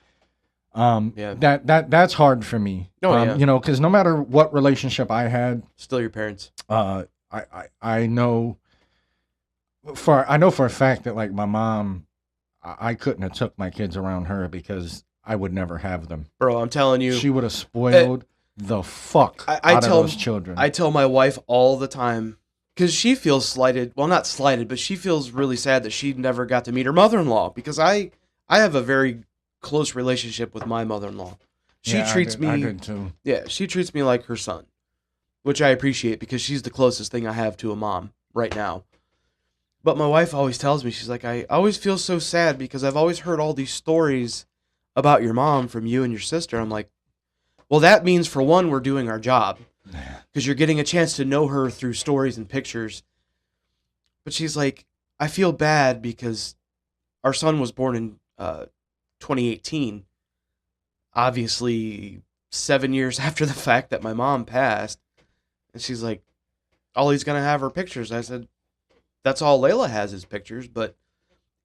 that's hard for me. Cause no matter what relationship I had,
still your parents.
I know for a fact that, like, my mom, I couldn't have took my kids around her because I would never have them.
Bro, I'm telling you.
She would have spoiled the fuck
I
out
tell
of those children.
I tell my wife all the time, because she feels slighted. Well, not slighted, but she feels really sad that she never got to meet her mother-in-law, because I have a very close relationship with my mother-in-law. She
Yeah,
treats
I
me,
did too.
yeah, she treats me like her son, which I appreciate because she's the closest thing I have to a mom right now. But my wife always tells me, she's like, I always feel so sad because I've always heard all these stories about your mom from you and your sister. I'm like, well, that means for one, we're doing our job because you're getting a chance to know her through stories and pictures. But she's like, I feel bad because our son was born in 2018, obviously 7 years after the fact that my mom passed. And she's like, all he's going to have are pictures. I said, that's all Layla has is pictures, but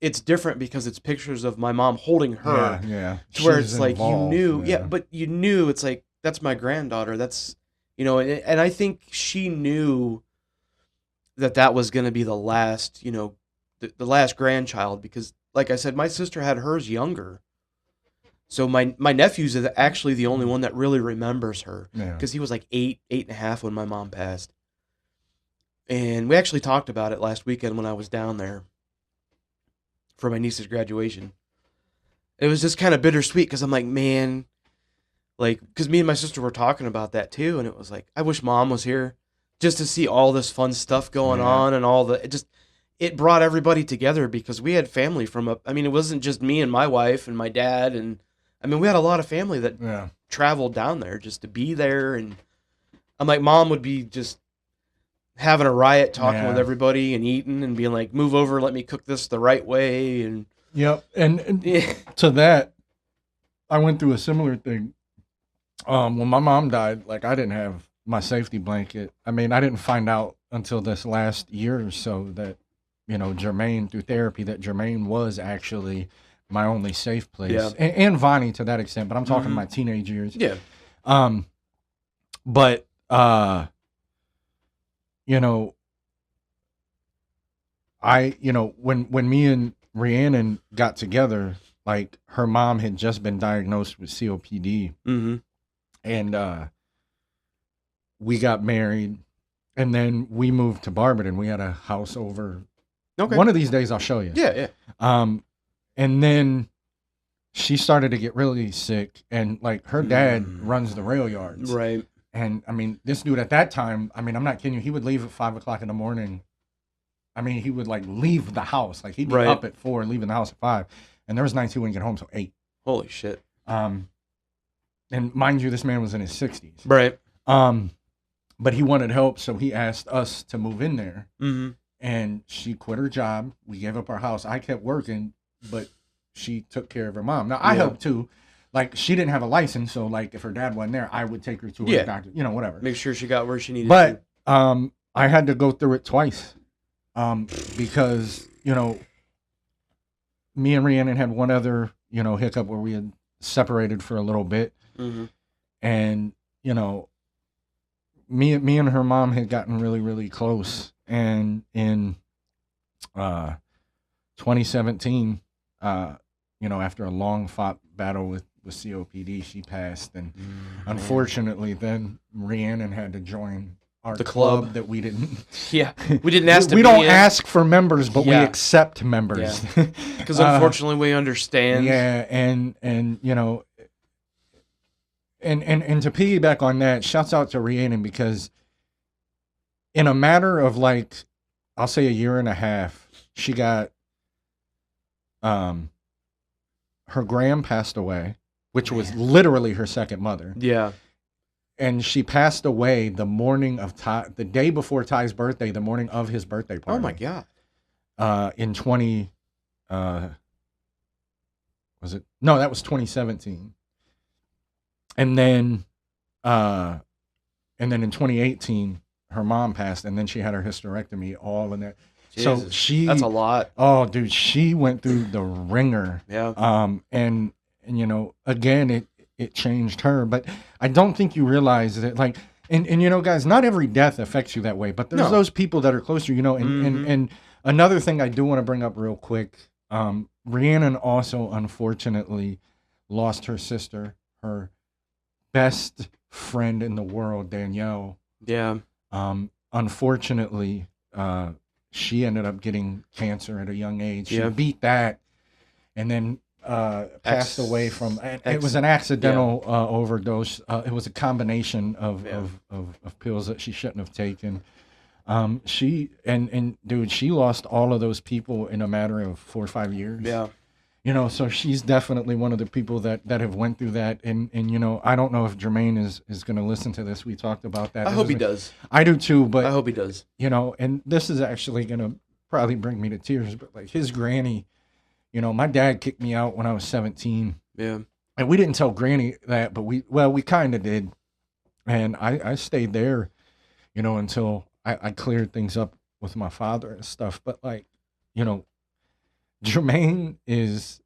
it's different because it's pictures of my mom holding her.
Yeah.
To where
She's
it's like
involved,
you knew, yeah, but you knew it's like, that's my granddaughter. That's, and I think she knew that was going to be the last, the last grandchild because, like I said, my sister had hers younger. So my nephew's actually the only one that really remembers her because he was like 8.5 when my mom passed. And we actually talked about it last weekend when I was down there for my niece's graduation. It was just kind of bittersweet because I'm like, man, like, because me and my sister were talking about that too. And it was like, I wish mom was here just to see all this fun stuff going on and it brought everybody together because we had family it wasn't just me and my wife and my dad. And we had a lot of family that traveled down there just to be there. And I'm like, mom would be just having a riot talking with everybody and eating and being like, move over, let me cook this the right way. And
and to that, I went through a similar thing. When my mom died, like I didn't have my safety blanket. I didn't find out until this last year or so that, Jermaine, through therapy, that Jermaine was actually my only safe place.
Yeah.
And Vonnie to that extent, but I'm talking my teenage years.
Yeah.
But when me and Rhiannon got together, like her mom had just been diagnosed with COPD.
Mm-hmm.
And we got married, and then we moved to Barberton. We had a house over.
Okay.
One of these days I'll show you.
Yeah.
And then she started to get really sick, and like her dad runs the rail yards.
Right.
And this dude at that time, I'm not kidding you, he would leave at 5:00 in the morning. He would like leave the house. Like he'd be up at 4 and leaving the house at 5. And there was nights he wouldn't get home till 8.
Holy shit.
And mind you, this man was in his 60s.
Right.
But he wanted help, so he asked us to move in there.
Mm-hmm.
And she quit her job. We gave up our house. I kept working, but she took care of her mom. Now, I helped too. Like, she didn't have a license, so like if her dad wasn't there, I would take her to her doctor, whatever.
Make sure she got where she needed
to. But I had to go through it twice because, me and Rhiannon had one other, hiccup where we had separated for a little bit.
Mm-hmm.
And, me and her mom had gotten really, really close. And in 2017, after a long fought battle with COPD, she passed. And unfortunately, then Rhiannon had to join the club that we didn't.
Yeah, we didn't ask.
We don't ask for members, but we accept members.
Because unfortunately, we understand.
Yeah, and and to piggyback on that, shouts out to Rhiannon because in a matter of like, I'll say a year and a half, she got her gram passed away, which was literally her second mother.
Yeah.
And she passed away the morning of the day before Ty's birthday, the morning of his birthday party.
Oh my God.
In 20, was it? No, that was 2017. And then in 2018, her mom passed, and then she had her hysterectomy, all in that.
Jesus,
so
that's a lot.
Oh, dude, she went through the ringer.
Yeah.
And again, it changed her, but I don't think you realize that, like, and guys, not every death affects you that way, but there's those people that are closer, and another thing I do want to bring up real quick, Rhiannon also unfortunately lost her sister, her best friend in the world, Danielle.
Yeah.
Unfortunately, she ended up getting cancer at a young age. She
Yeah.
beat that, and then passed away from. It was an accidental overdose. It was a combination of,
Yeah.
of pills that she shouldn't have taken. She and dude, she lost all of those people in a matter of 4 or 5 years.
Yeah.
You know, so she's definitely one of the people that have went through that. And you know, I don't know if Jermaine is going to listen to this. We talked about that.
I hope he does.
I do too, but
I hope he does.
you know, and this is actually going to probably bring me to tears, but like his granny, you know, my dad kicked me out when I was 17,
Yeah.
and we didn't tell Granny that, but we kind of did. And I stayed there, you know, until I cleared things up with my father and stuff. But like, you know, Jermaine is,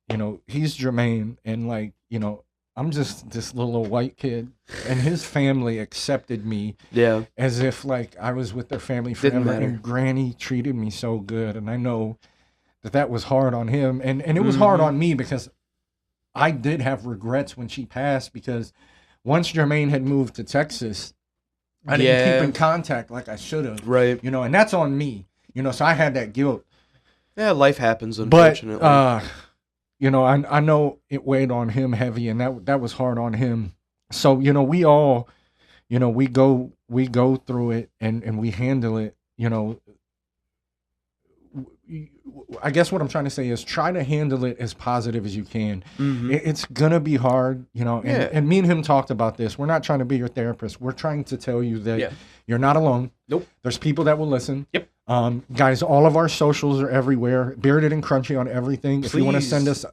you know, he's Jermaine, and like, you know, I'm just this little white kid, and his family accepted me
Yeah.
as if like I was with their family
Didn't
forever.
matter.
And Granny treated me so good, and I know that was hard on him, and it was hard on me because I did have regrets when she passed, because once Jermaine had moved to Texas, I didn't keep in contact like I should have.
Right.
You know, and that's on me. You know, so I had that guilt.
Yeah, life happens,
But
unfortunately.
you know, I know it weighed on him heavy, and that was hard on him. So, you know, we all, you know, we go through it, and we handle it, you know. I guess what I'm trying to say is try to handle it as positive as you can. It's gonna be hard, you know. And me and him talked about this. We're not trying to be your therapist. We're trying to tell you that you're not alone.
Nope.
There's people that will listen.
Yep.
Guys, all of our socials are everywhere. Bearded and Crunchy on everything. If you want to send us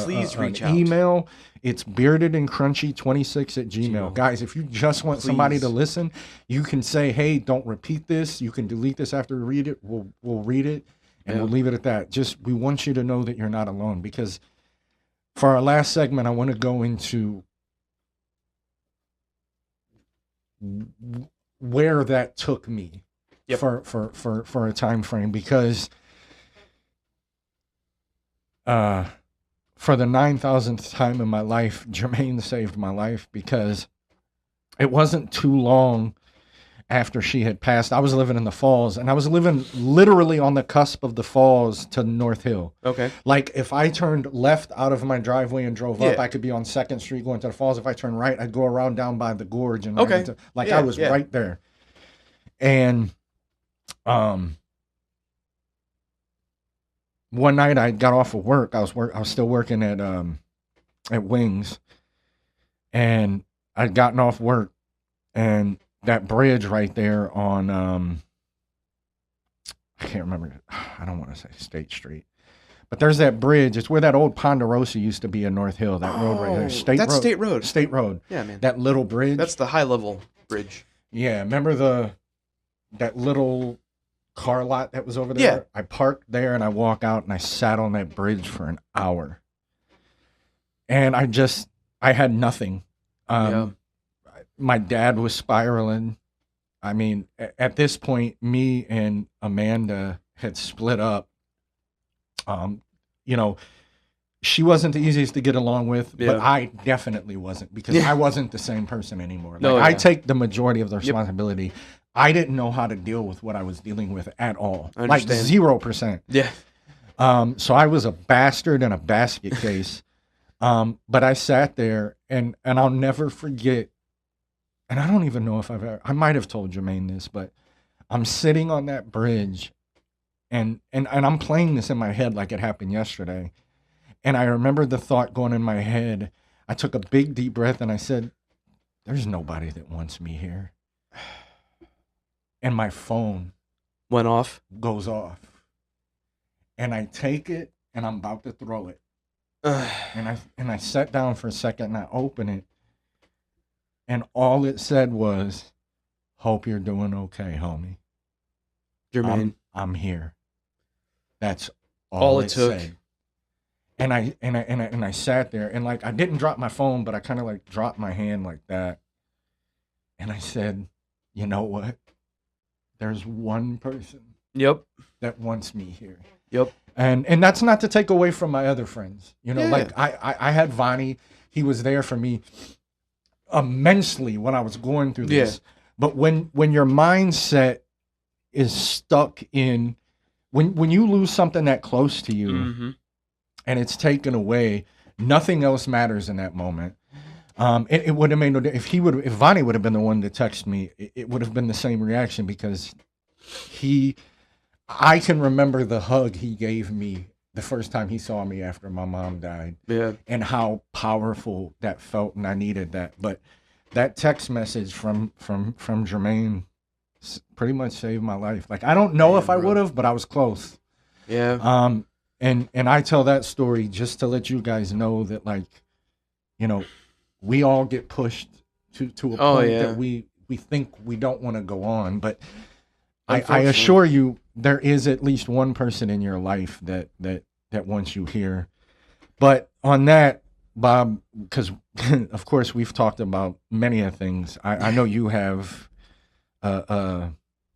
please reach
an
out.
email, it's beardedandcrunchy26@gmail.
Gmail.
Guys, if you just want somebody
Please.
to listen, you can say, "Hey, don't repeat this. You can delete this after we read it. We'll read it, and we'll leave it at that." Just we want you to know that you're not alone, because for our last segment, I want to go into where that took me.
Yep.
For a time frame, because for the 9,000th time in my life, Jermaine saved my life, because it wasn't too long after she had passed. I was living in the Falls, and I was living literally on the cusp of the Falls to North Hill.
Okay.
Like if I turned left out of my driveway and drove up,
Yeah.
I could be on 2nd Street going to the Falls. If I turned right, I'd go around down by the gorge and
Okay.
right into, like
Yeah,
I was
yeah.
right there. And one night I got off of work. I was still working at Wings, and I'd gotten off work, and that bridge right there on I can't remember. I don't want to say State Street, but there's that bridge. It's where that old Ponderosa used to be in North Hill. That road right there,
That's State Road.
State Road.
Yeah, man.
That little bridge.
That's the high level bridge.
Yeah, remember that little car lot that was over there?
Yeah.
I parked there, and I walk out, and I sat on that bridge for an hour. And I had nothing. My dad was spiraling. I mean, at this point, me and Amanda had split up. You know, she wasn't the easiest to get along with, but
Yeah.
I definitely wasn't, because
Yeah.
I wasn't the same person anymore. Like,
No,
I
yeah.
take the majority of the responsibility. I didn't know how to deal with what I was dealing with at all.
I
Like
understand.
0%.
Yeah.
So I was a bastard in a basket case. But I sat there, and I'll never forget, and I don't even know if I might have told Jermaine this, but I'm sitting on that bridge, and I'm playing this in my head like it happened yesterday. And I remember the thought going in my head. I took a big deep breath, and I said, "There's nobody that wants me here." And my phone
Went off.
goes off. And I take it, and I'm about to throw it. And I sat down for a second, and I open it, and all it said was, "Hope you're doing okay, homie.
Jermaine.
I'm here." That's
All
all
it
it
took.
said. And I sat there, and like I didn't drop my phone, but I kind of like dropped my hand like that. And I said, "You know what? There's one person
Yep.
that wants me here."
Yep.
And that's not to take away from my other friends. You know,
Yeah.
like I had Vonnie, he was there for me. immensely when I was going through
Yeah.
this. But when your mindset is stuck in when you lose something that close to you
Mm-hmm.
and it's taken away, nothing else matters in that moment. It would have made no if if Vonnie would have been the one to text me, it would have been the same reaction because he I can remember the hug he gave me the first time he saw me after my mom died
Yeah.
and how powerful that felt, and I needed that. But that text message from Jermaine pretty much saved my life. Like I don't know
Man,
if I
bro.
would have, but I was close.
Yeah.
And I tell that story just to let you guys know that, like, you know, we all get pushed to a
Oh,
point
yeah.
that we think we don't want to go on, but I
Unfortunately.
assure you there is at least one person in your life that wants you here. But on that, Bob, because of course we've talked about many of things. I know you have a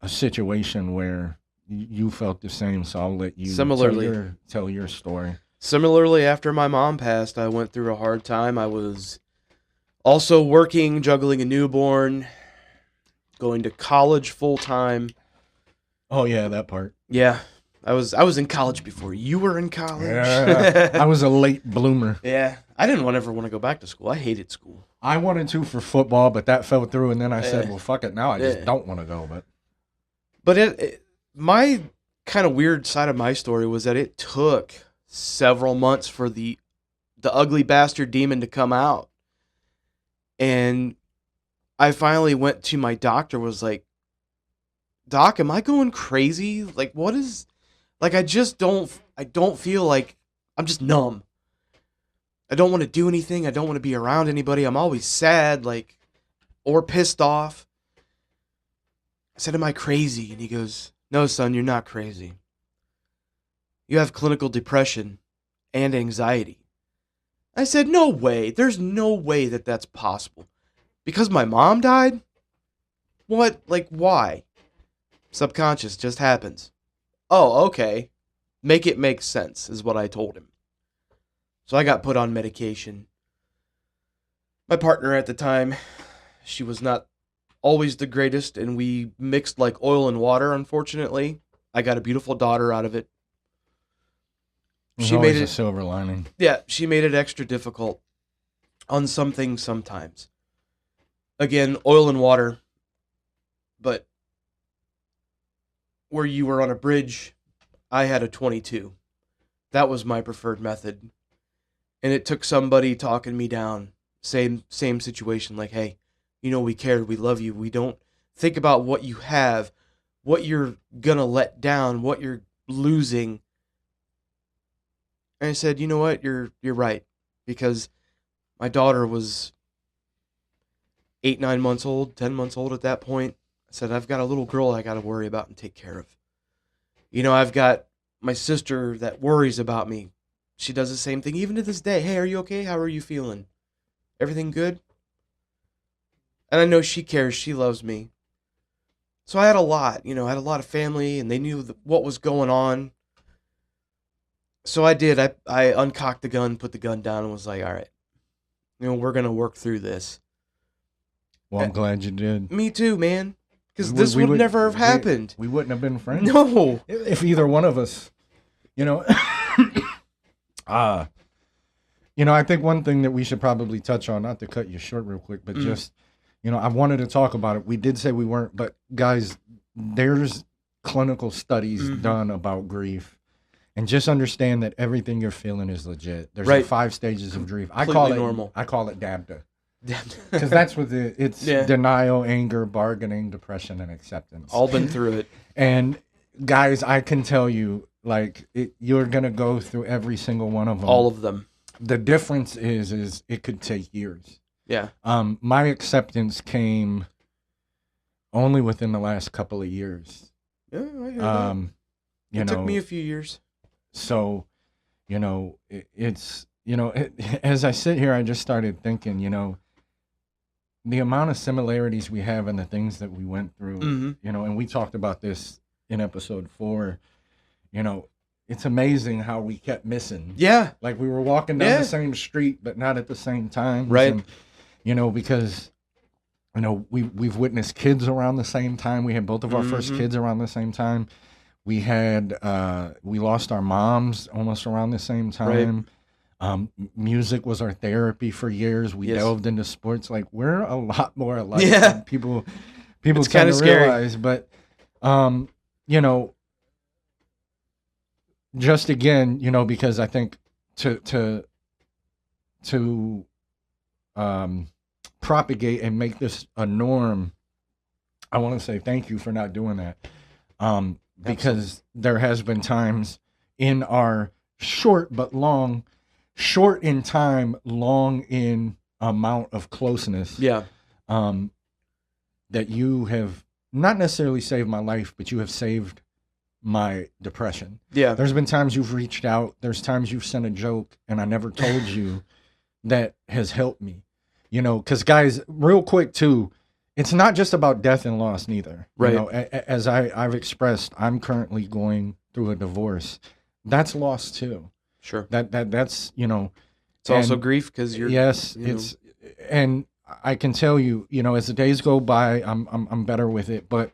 situation where you felt the same, so I'll let you
Similarly.
tell your story.
Similarly, after my mom passed, I went through a hard time. I was also working, juggling a newborn, going to college full time.
Oh yeah, that part.
Yeah. I was in college before you were in college.
Yeah, I was a late bloomer.
Yeah. I didn't ever want to go back to school. I hated school.
I wanted to for football, but that fell through, and then I said,
Yeah.
"Well, fuck it, now I just
Yeah.
don't want to go."
But my kind of weird side of my story was that it took several months for the ugly bastard demon to come out. And I finally went to my doctor, was like, "Doc, am I going crazy? Like, what is, like, I don't feel like, I'm just numb. I don't want to do anything. I don't want to be around anybody. I'm always sad, like, or pissed off." I said, "Am I crazy?" And he goes, "No, son, you're not crazy. You have clinical depression and anxiety." I said, "No way. There's no way that that's possible. Because my mom died? What? Like, why?" "Subconscious, just happens." "Oh, okay. Make it make sense," is what I told him. So I got put on medication. My partner at the time, she was not always the greatest, and we mixed like oil and water, unfortunately. I got a beautiful daughter out of it.
There's
She
always
made
a
it,
silver lining.
yeah, she made it extra difficult on some things sometimes. Again, oil and water, but where you were on a bridge, I had a 22. That was my preferred method. And it took somebody talking me down. Same situation, like, "Hey, we care, we love you. We don't think about what you have, what you're gonna let down, what you're losing." And I said, "You know what? You're right." Because my daughter was 8, 9 months old, 10 months old at that point. I said, "I've got a little girl I got to worry about and take care of. I've got my sister that worries about me. She does the same thing even to this day. 'Hey, are you okay? How are you feeling? Everything good?' And I know she cares. She loves me." So I had a lot, I had a lot of family, and they knew what was going on. So I did. I uncocked the gun, put the gun down, and was like, "All right, we're going to work through this."
Well, I'm glad you did.
Me too, man. Because
We
this would never have
we-
happened.
We wouldn't have been friends.
No.
If either one of us, you know, I think one thing that we should probably touch on, not to cut you short real quick, but just, I wanted to talk about it. We did say we weren't, but guys, there's clinical studies done about grief. And just understand that everything you're feeling is legit. There's
Right.
like 5 stages of grief.
Completely normal.
I call it DABDA. Because that's what it's
Yeah.
denial, anger, bargaining, depression, and acceptance.
All been through it.
And guys, I can tell you, like, you're gonna go through every single one of them.
All of them.
The difference is it could take years.
Yeah.
My acceptance came only within the last couple of years.
Yeah, I hear that. It took me a few years.
So, as I sit here, I just started thinking, the amount of similarities we have in the things that we went through, and we talked about this in episode 4, it's amazing how we kept missing.
Yeah.
Like we were walking down the same street, but not at the same time.
Right.
because we've witnessed kids around the same time. We had both of our first kids around the same time. We lost our moms almost around the same time. Music was our therapy for years. We delved into sports. Like, we're a lot more alike than people
It's
tend to
scary.
realize. But just again, because I think to propagate and make this a norm, I want to say thank you for not doing that. Because there has been times in our short in time, long in amount of closeness.
Yeah.
That you have not necessarily saved my life, but you have saved my depression.
Yeah.
There's been times you've reached out. There's times you've sent a joke and I never told you that has helped me. Because guys, real quick too, it's not just about death and loss neither.
Right.
As I've expressed, I'm currently going through a divorce. That's loss too.
Sure.
That's
It's also grief because you're.
Yes, it's and I can tell you, as the days go by, I'm better with it. But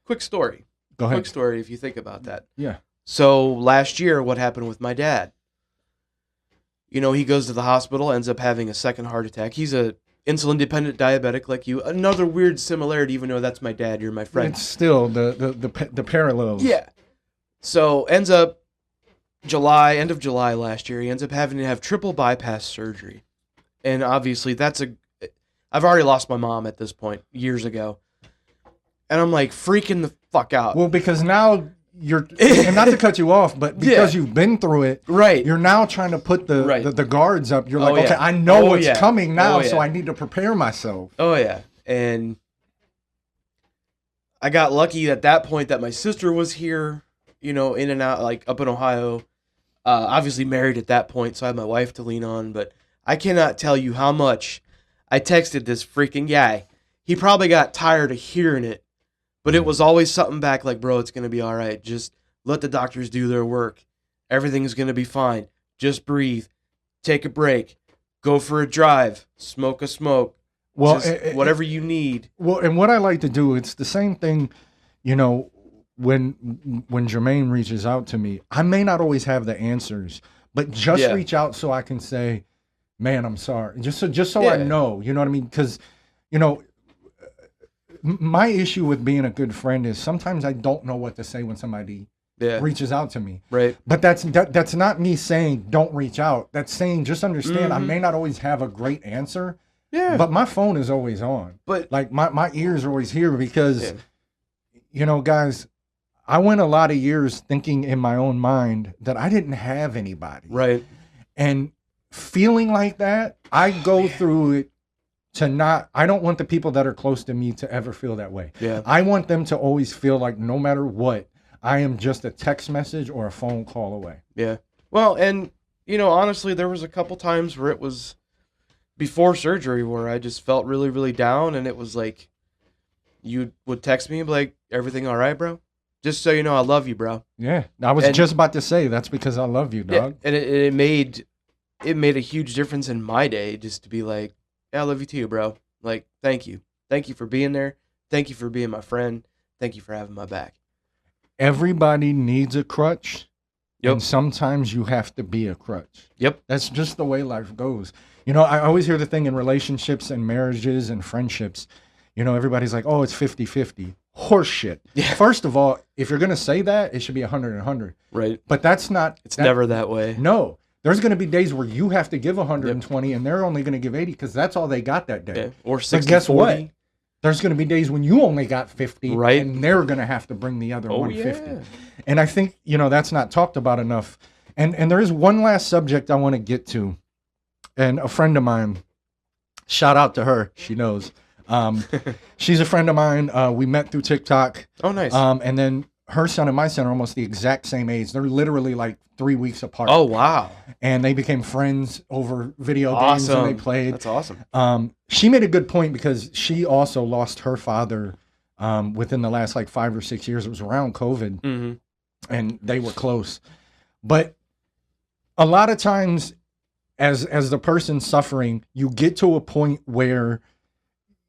Quick story.
Go ahead.
Quick story if you think about that.
Yeah.
So last year, what happened with my dad? He goes to the hospital, ends up having a second heart attack. He's a insulin-dependent diabetic like you. Another weird similarity, even though that's my dad, you're my friend.
It's still the parallels.
Yeah. So ends up end of July last year, he ends up having to have triple bypass surgery. And obviously I've already lost my mom at this point, years ago. And I'm like freaking the fuck out.
Well, because now and not to cut you off, but because you've been through it,
right?
You're now trying to put the guards up. You're like,
yeah.
okay, I know what's
yeah.
coming now,
yeah.
so I need to prepare myself.
Oh yeah, and I got lucky at that point that my sister was here, in and out, like up in Ohio. Obviously married at that point, so I had my wife to lean on. But I cannot tell you how much I texted this freaking guy. He probably got tired of hearing it. But it was always something back like, bro, it's going to be all right. Just let the doctors do their work. Everything's going to be fine. Just breathe. Take a break. Go for a drive. Smoke a smoke.
Well,
whatever you need.
Well, and what I like to do, it's the same thing, when Jermaine reaches out to me, I may not always have the answers, but just reach out so I can say, man, I'm sorry. Just so I know, you know what I mean? Because, my issue with being a good friend is sometimes I don't know what to say when somebody reaches out to me.
Right.
But that's not me saying don't reach out. That's saying just understand I may not always have a great answer.
Yeah.
But my phone is always on.
But
like my ears are always here because guys, I went a lot of years thinking in my own mind that I didn't have anybody.
Right.
And feeling like that, I go through it I don't want the people that are close to me to ever feel that way.
Yeah.
I want them to always feel like no matter what, I am just a text message or a phone call away.
Yeah. Well, and, honestly, there was a couple times where it was before surgery where I just felt really, really down. And it was like, you would text me and be like, everything all right, bro? Just so you know, I love you, bro.
Yeah. I was just about to say, that's because I love you, dog.
Yeah, and it made a huge difference in my day just to be like, yeah, I love you too, bro. Like, thank you. Thank you for being there. Thank you for being my friend. Thank you for having my back.
Everybody needs a crutch.
Yep.
And sometimes you have to be a crutch.
Yep.
That's just the way life goes. I always hear the thing in relationships and marriages and friendships. Everybody's like, oh, it's 50-50. Horse shit.
Yeah.
First of all, if you're going to say that, it should be 100 and 100.
Right.
But that's not.
It's never that way.
No. There's going to be days where you have to give 120 and they're only going to give 80 because that's all they got that day.
Yeah. Or 60,
but guess
40.
what? There's going to be days when you only got 50
right.
and they're going to have to bring the other 150.
Yeah.
And I think, that's not talked about enough. And there is one last subject I want to get to. And a friend of mine, shout out to her, she knows. She's a friend of mine. We met through TikTok.
Oh, nice.
And then her son and my son are almost the exact same age. They're literally like 3 weeks apart.
Oh, wow.
And they became friends over video games and they played.
That's awesome.
She made a good point because she also lost her father within the last like 5 or 6 years. It was around COVID and they were close. But a lot of times as the person suffering, you get to a point where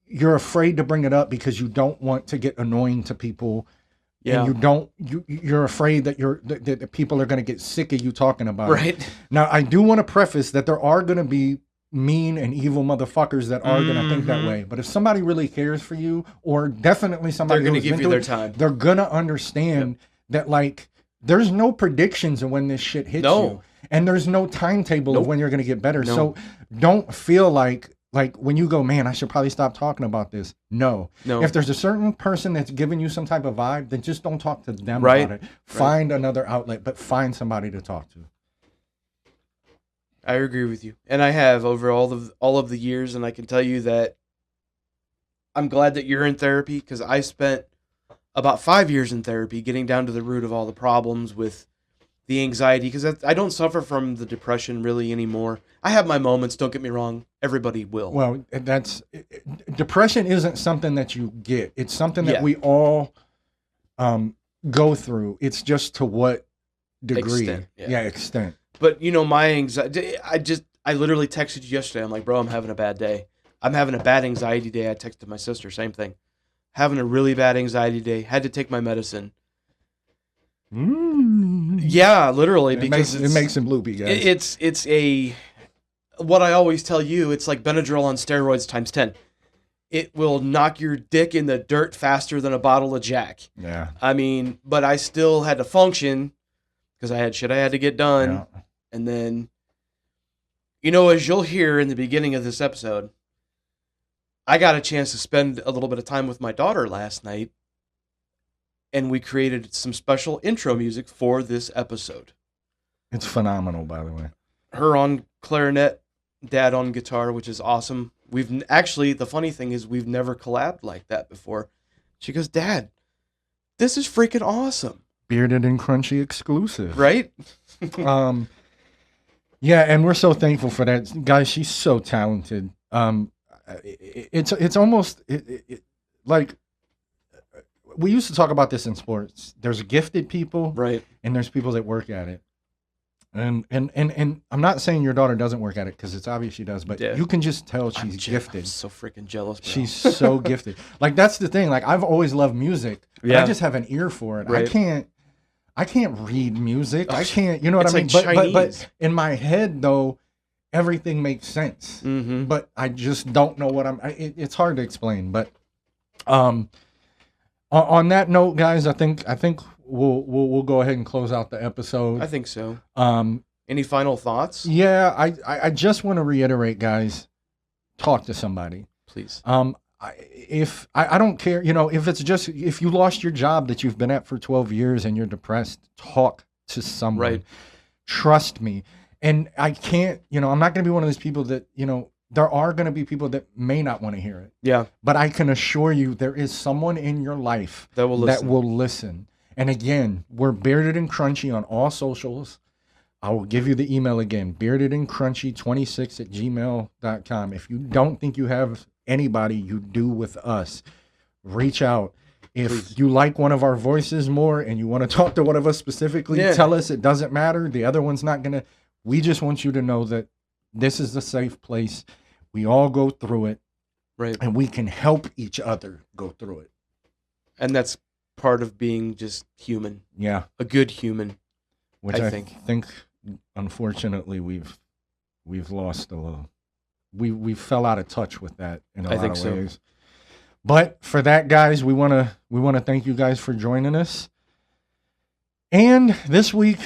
you're afraid to bring it up because you don't want to get annoying to people.
Yeah.
And you're afraid that that people are going to get sick of you talking about it.
Right.
Now, I do want to preface that there are going to be mean and evil motherfuckers that are going to think that way. But if somebody really cares for you, or definitely somebody
They're going to
who's
give
been
you
through
their
it,
time.
they're going to understand that, like, there's no predictions of when this shit hits you. And there's no timetable of when you're going to get better.
No.
So don't feel like when you go, man, I should probably stop talking about this. No. If there's a certain person that's giving you some type of vibe, then just don't talk to them about it. Find another outlet, but find somebody to talk to.
I agree with you. And I have over all of the years, and I can tell you that I'm glad that you're in therapy, because I spent about 5 years in therapy getting down to the root of all the problems with the anxiety, because I don't suffer from the depression really anymore. I have my moments, don't get me wrong. Everybody will.
Well, depression isn't something that you get. It's something that we all go through. It's just to what degree. Extent.
But, you know, my anxiety, I literally texted you yesterday. I'm like, bro, I'm having a bad day. I'm having a bad anxiety day. I texted my sister, same thing. Having a really bad anxiety day. Had to take my medicine. Yeah, literally, because
it makes him loopy, guys.
It's what I always tell you, it's like Benadryl on steroids times 10. It will knock your dick in the dirt faster than a bottle of Jack.
Yeah.
I mean, but I still had to function because I had shit I had to get done. Yeah. And then, you know, as you'll hear in the beginning of this episode, I got a chance to spend a little bit of time with my daughter last night, and we created some special intro music for this episode.
It's phenomenal, by the way.
Her on clarinet, Dad on guitar, which is awesome. We've actually, the funny thing is, we've never collabed like that before. She goes, Dad, this is freaking awesome.
Bearded and Crunchy exclusive.
Right?
Yeah, and we're so thankful for that. Guys, she's so talented. It's almost like we used to talk about this in sports. There's gifted people,
right,
and there's people that work at it. And I'm not saying your daughter doesn't work at it, because it's obvious she does, but you can just tell she's gifted.
I'm so freaking jealous, bro.
She's so gifted. Like, that's the thing. Like, I've always loved music. I just have an ear for it. Right. I can't read music. I can't, you know what I mean?
Like
but in my head, though, everything makes sense.
Mm-hmm.
But I just don't know what it's hard to explain. But on that note, guys, I think we'll go ahead and close out the episode.
I think so. Any final thoughts?
Yeah, I just want to reiterate, guys, talk to somebody,
please.
I don't care, you know, if you lost your job that you've been at for 12 years and you're depressed, talk to someone.
Right.
Trust me. And I can't, you know, I'm not going to be one of those people that, you know, there are going to be people that may not want to hear it.
Yeah.
But I can assure you there is someone in your life
that will
listen. And again, we're Bearded and Crunchy on all socials. I will give you the email again, beardedandcrunchy26@gmail.com. If you don't think you have anybody you do with us, reach out. If you like one of our voices more and you want to talk to one of us specifically, tell us. It doesn't matter. The other one's not going to. We just want you to know that this is a safe place. We all go through it.
Right.
And we can help each other go through it.
And that's part of being just human.
Yeah.
A good human.
Which I think unfortunately we've lost a little. We fell out of touch with that in a lot of ways. So. But for that, guys, we want to thank you guys for joining us. And this week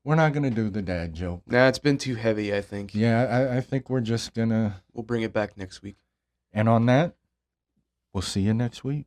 we're not going to do the dad joke.
Nah, it's been too heavy, I think.
Yeah, I think we're just going to...
We'll bring it back next week.
And on that, we'll see you next week.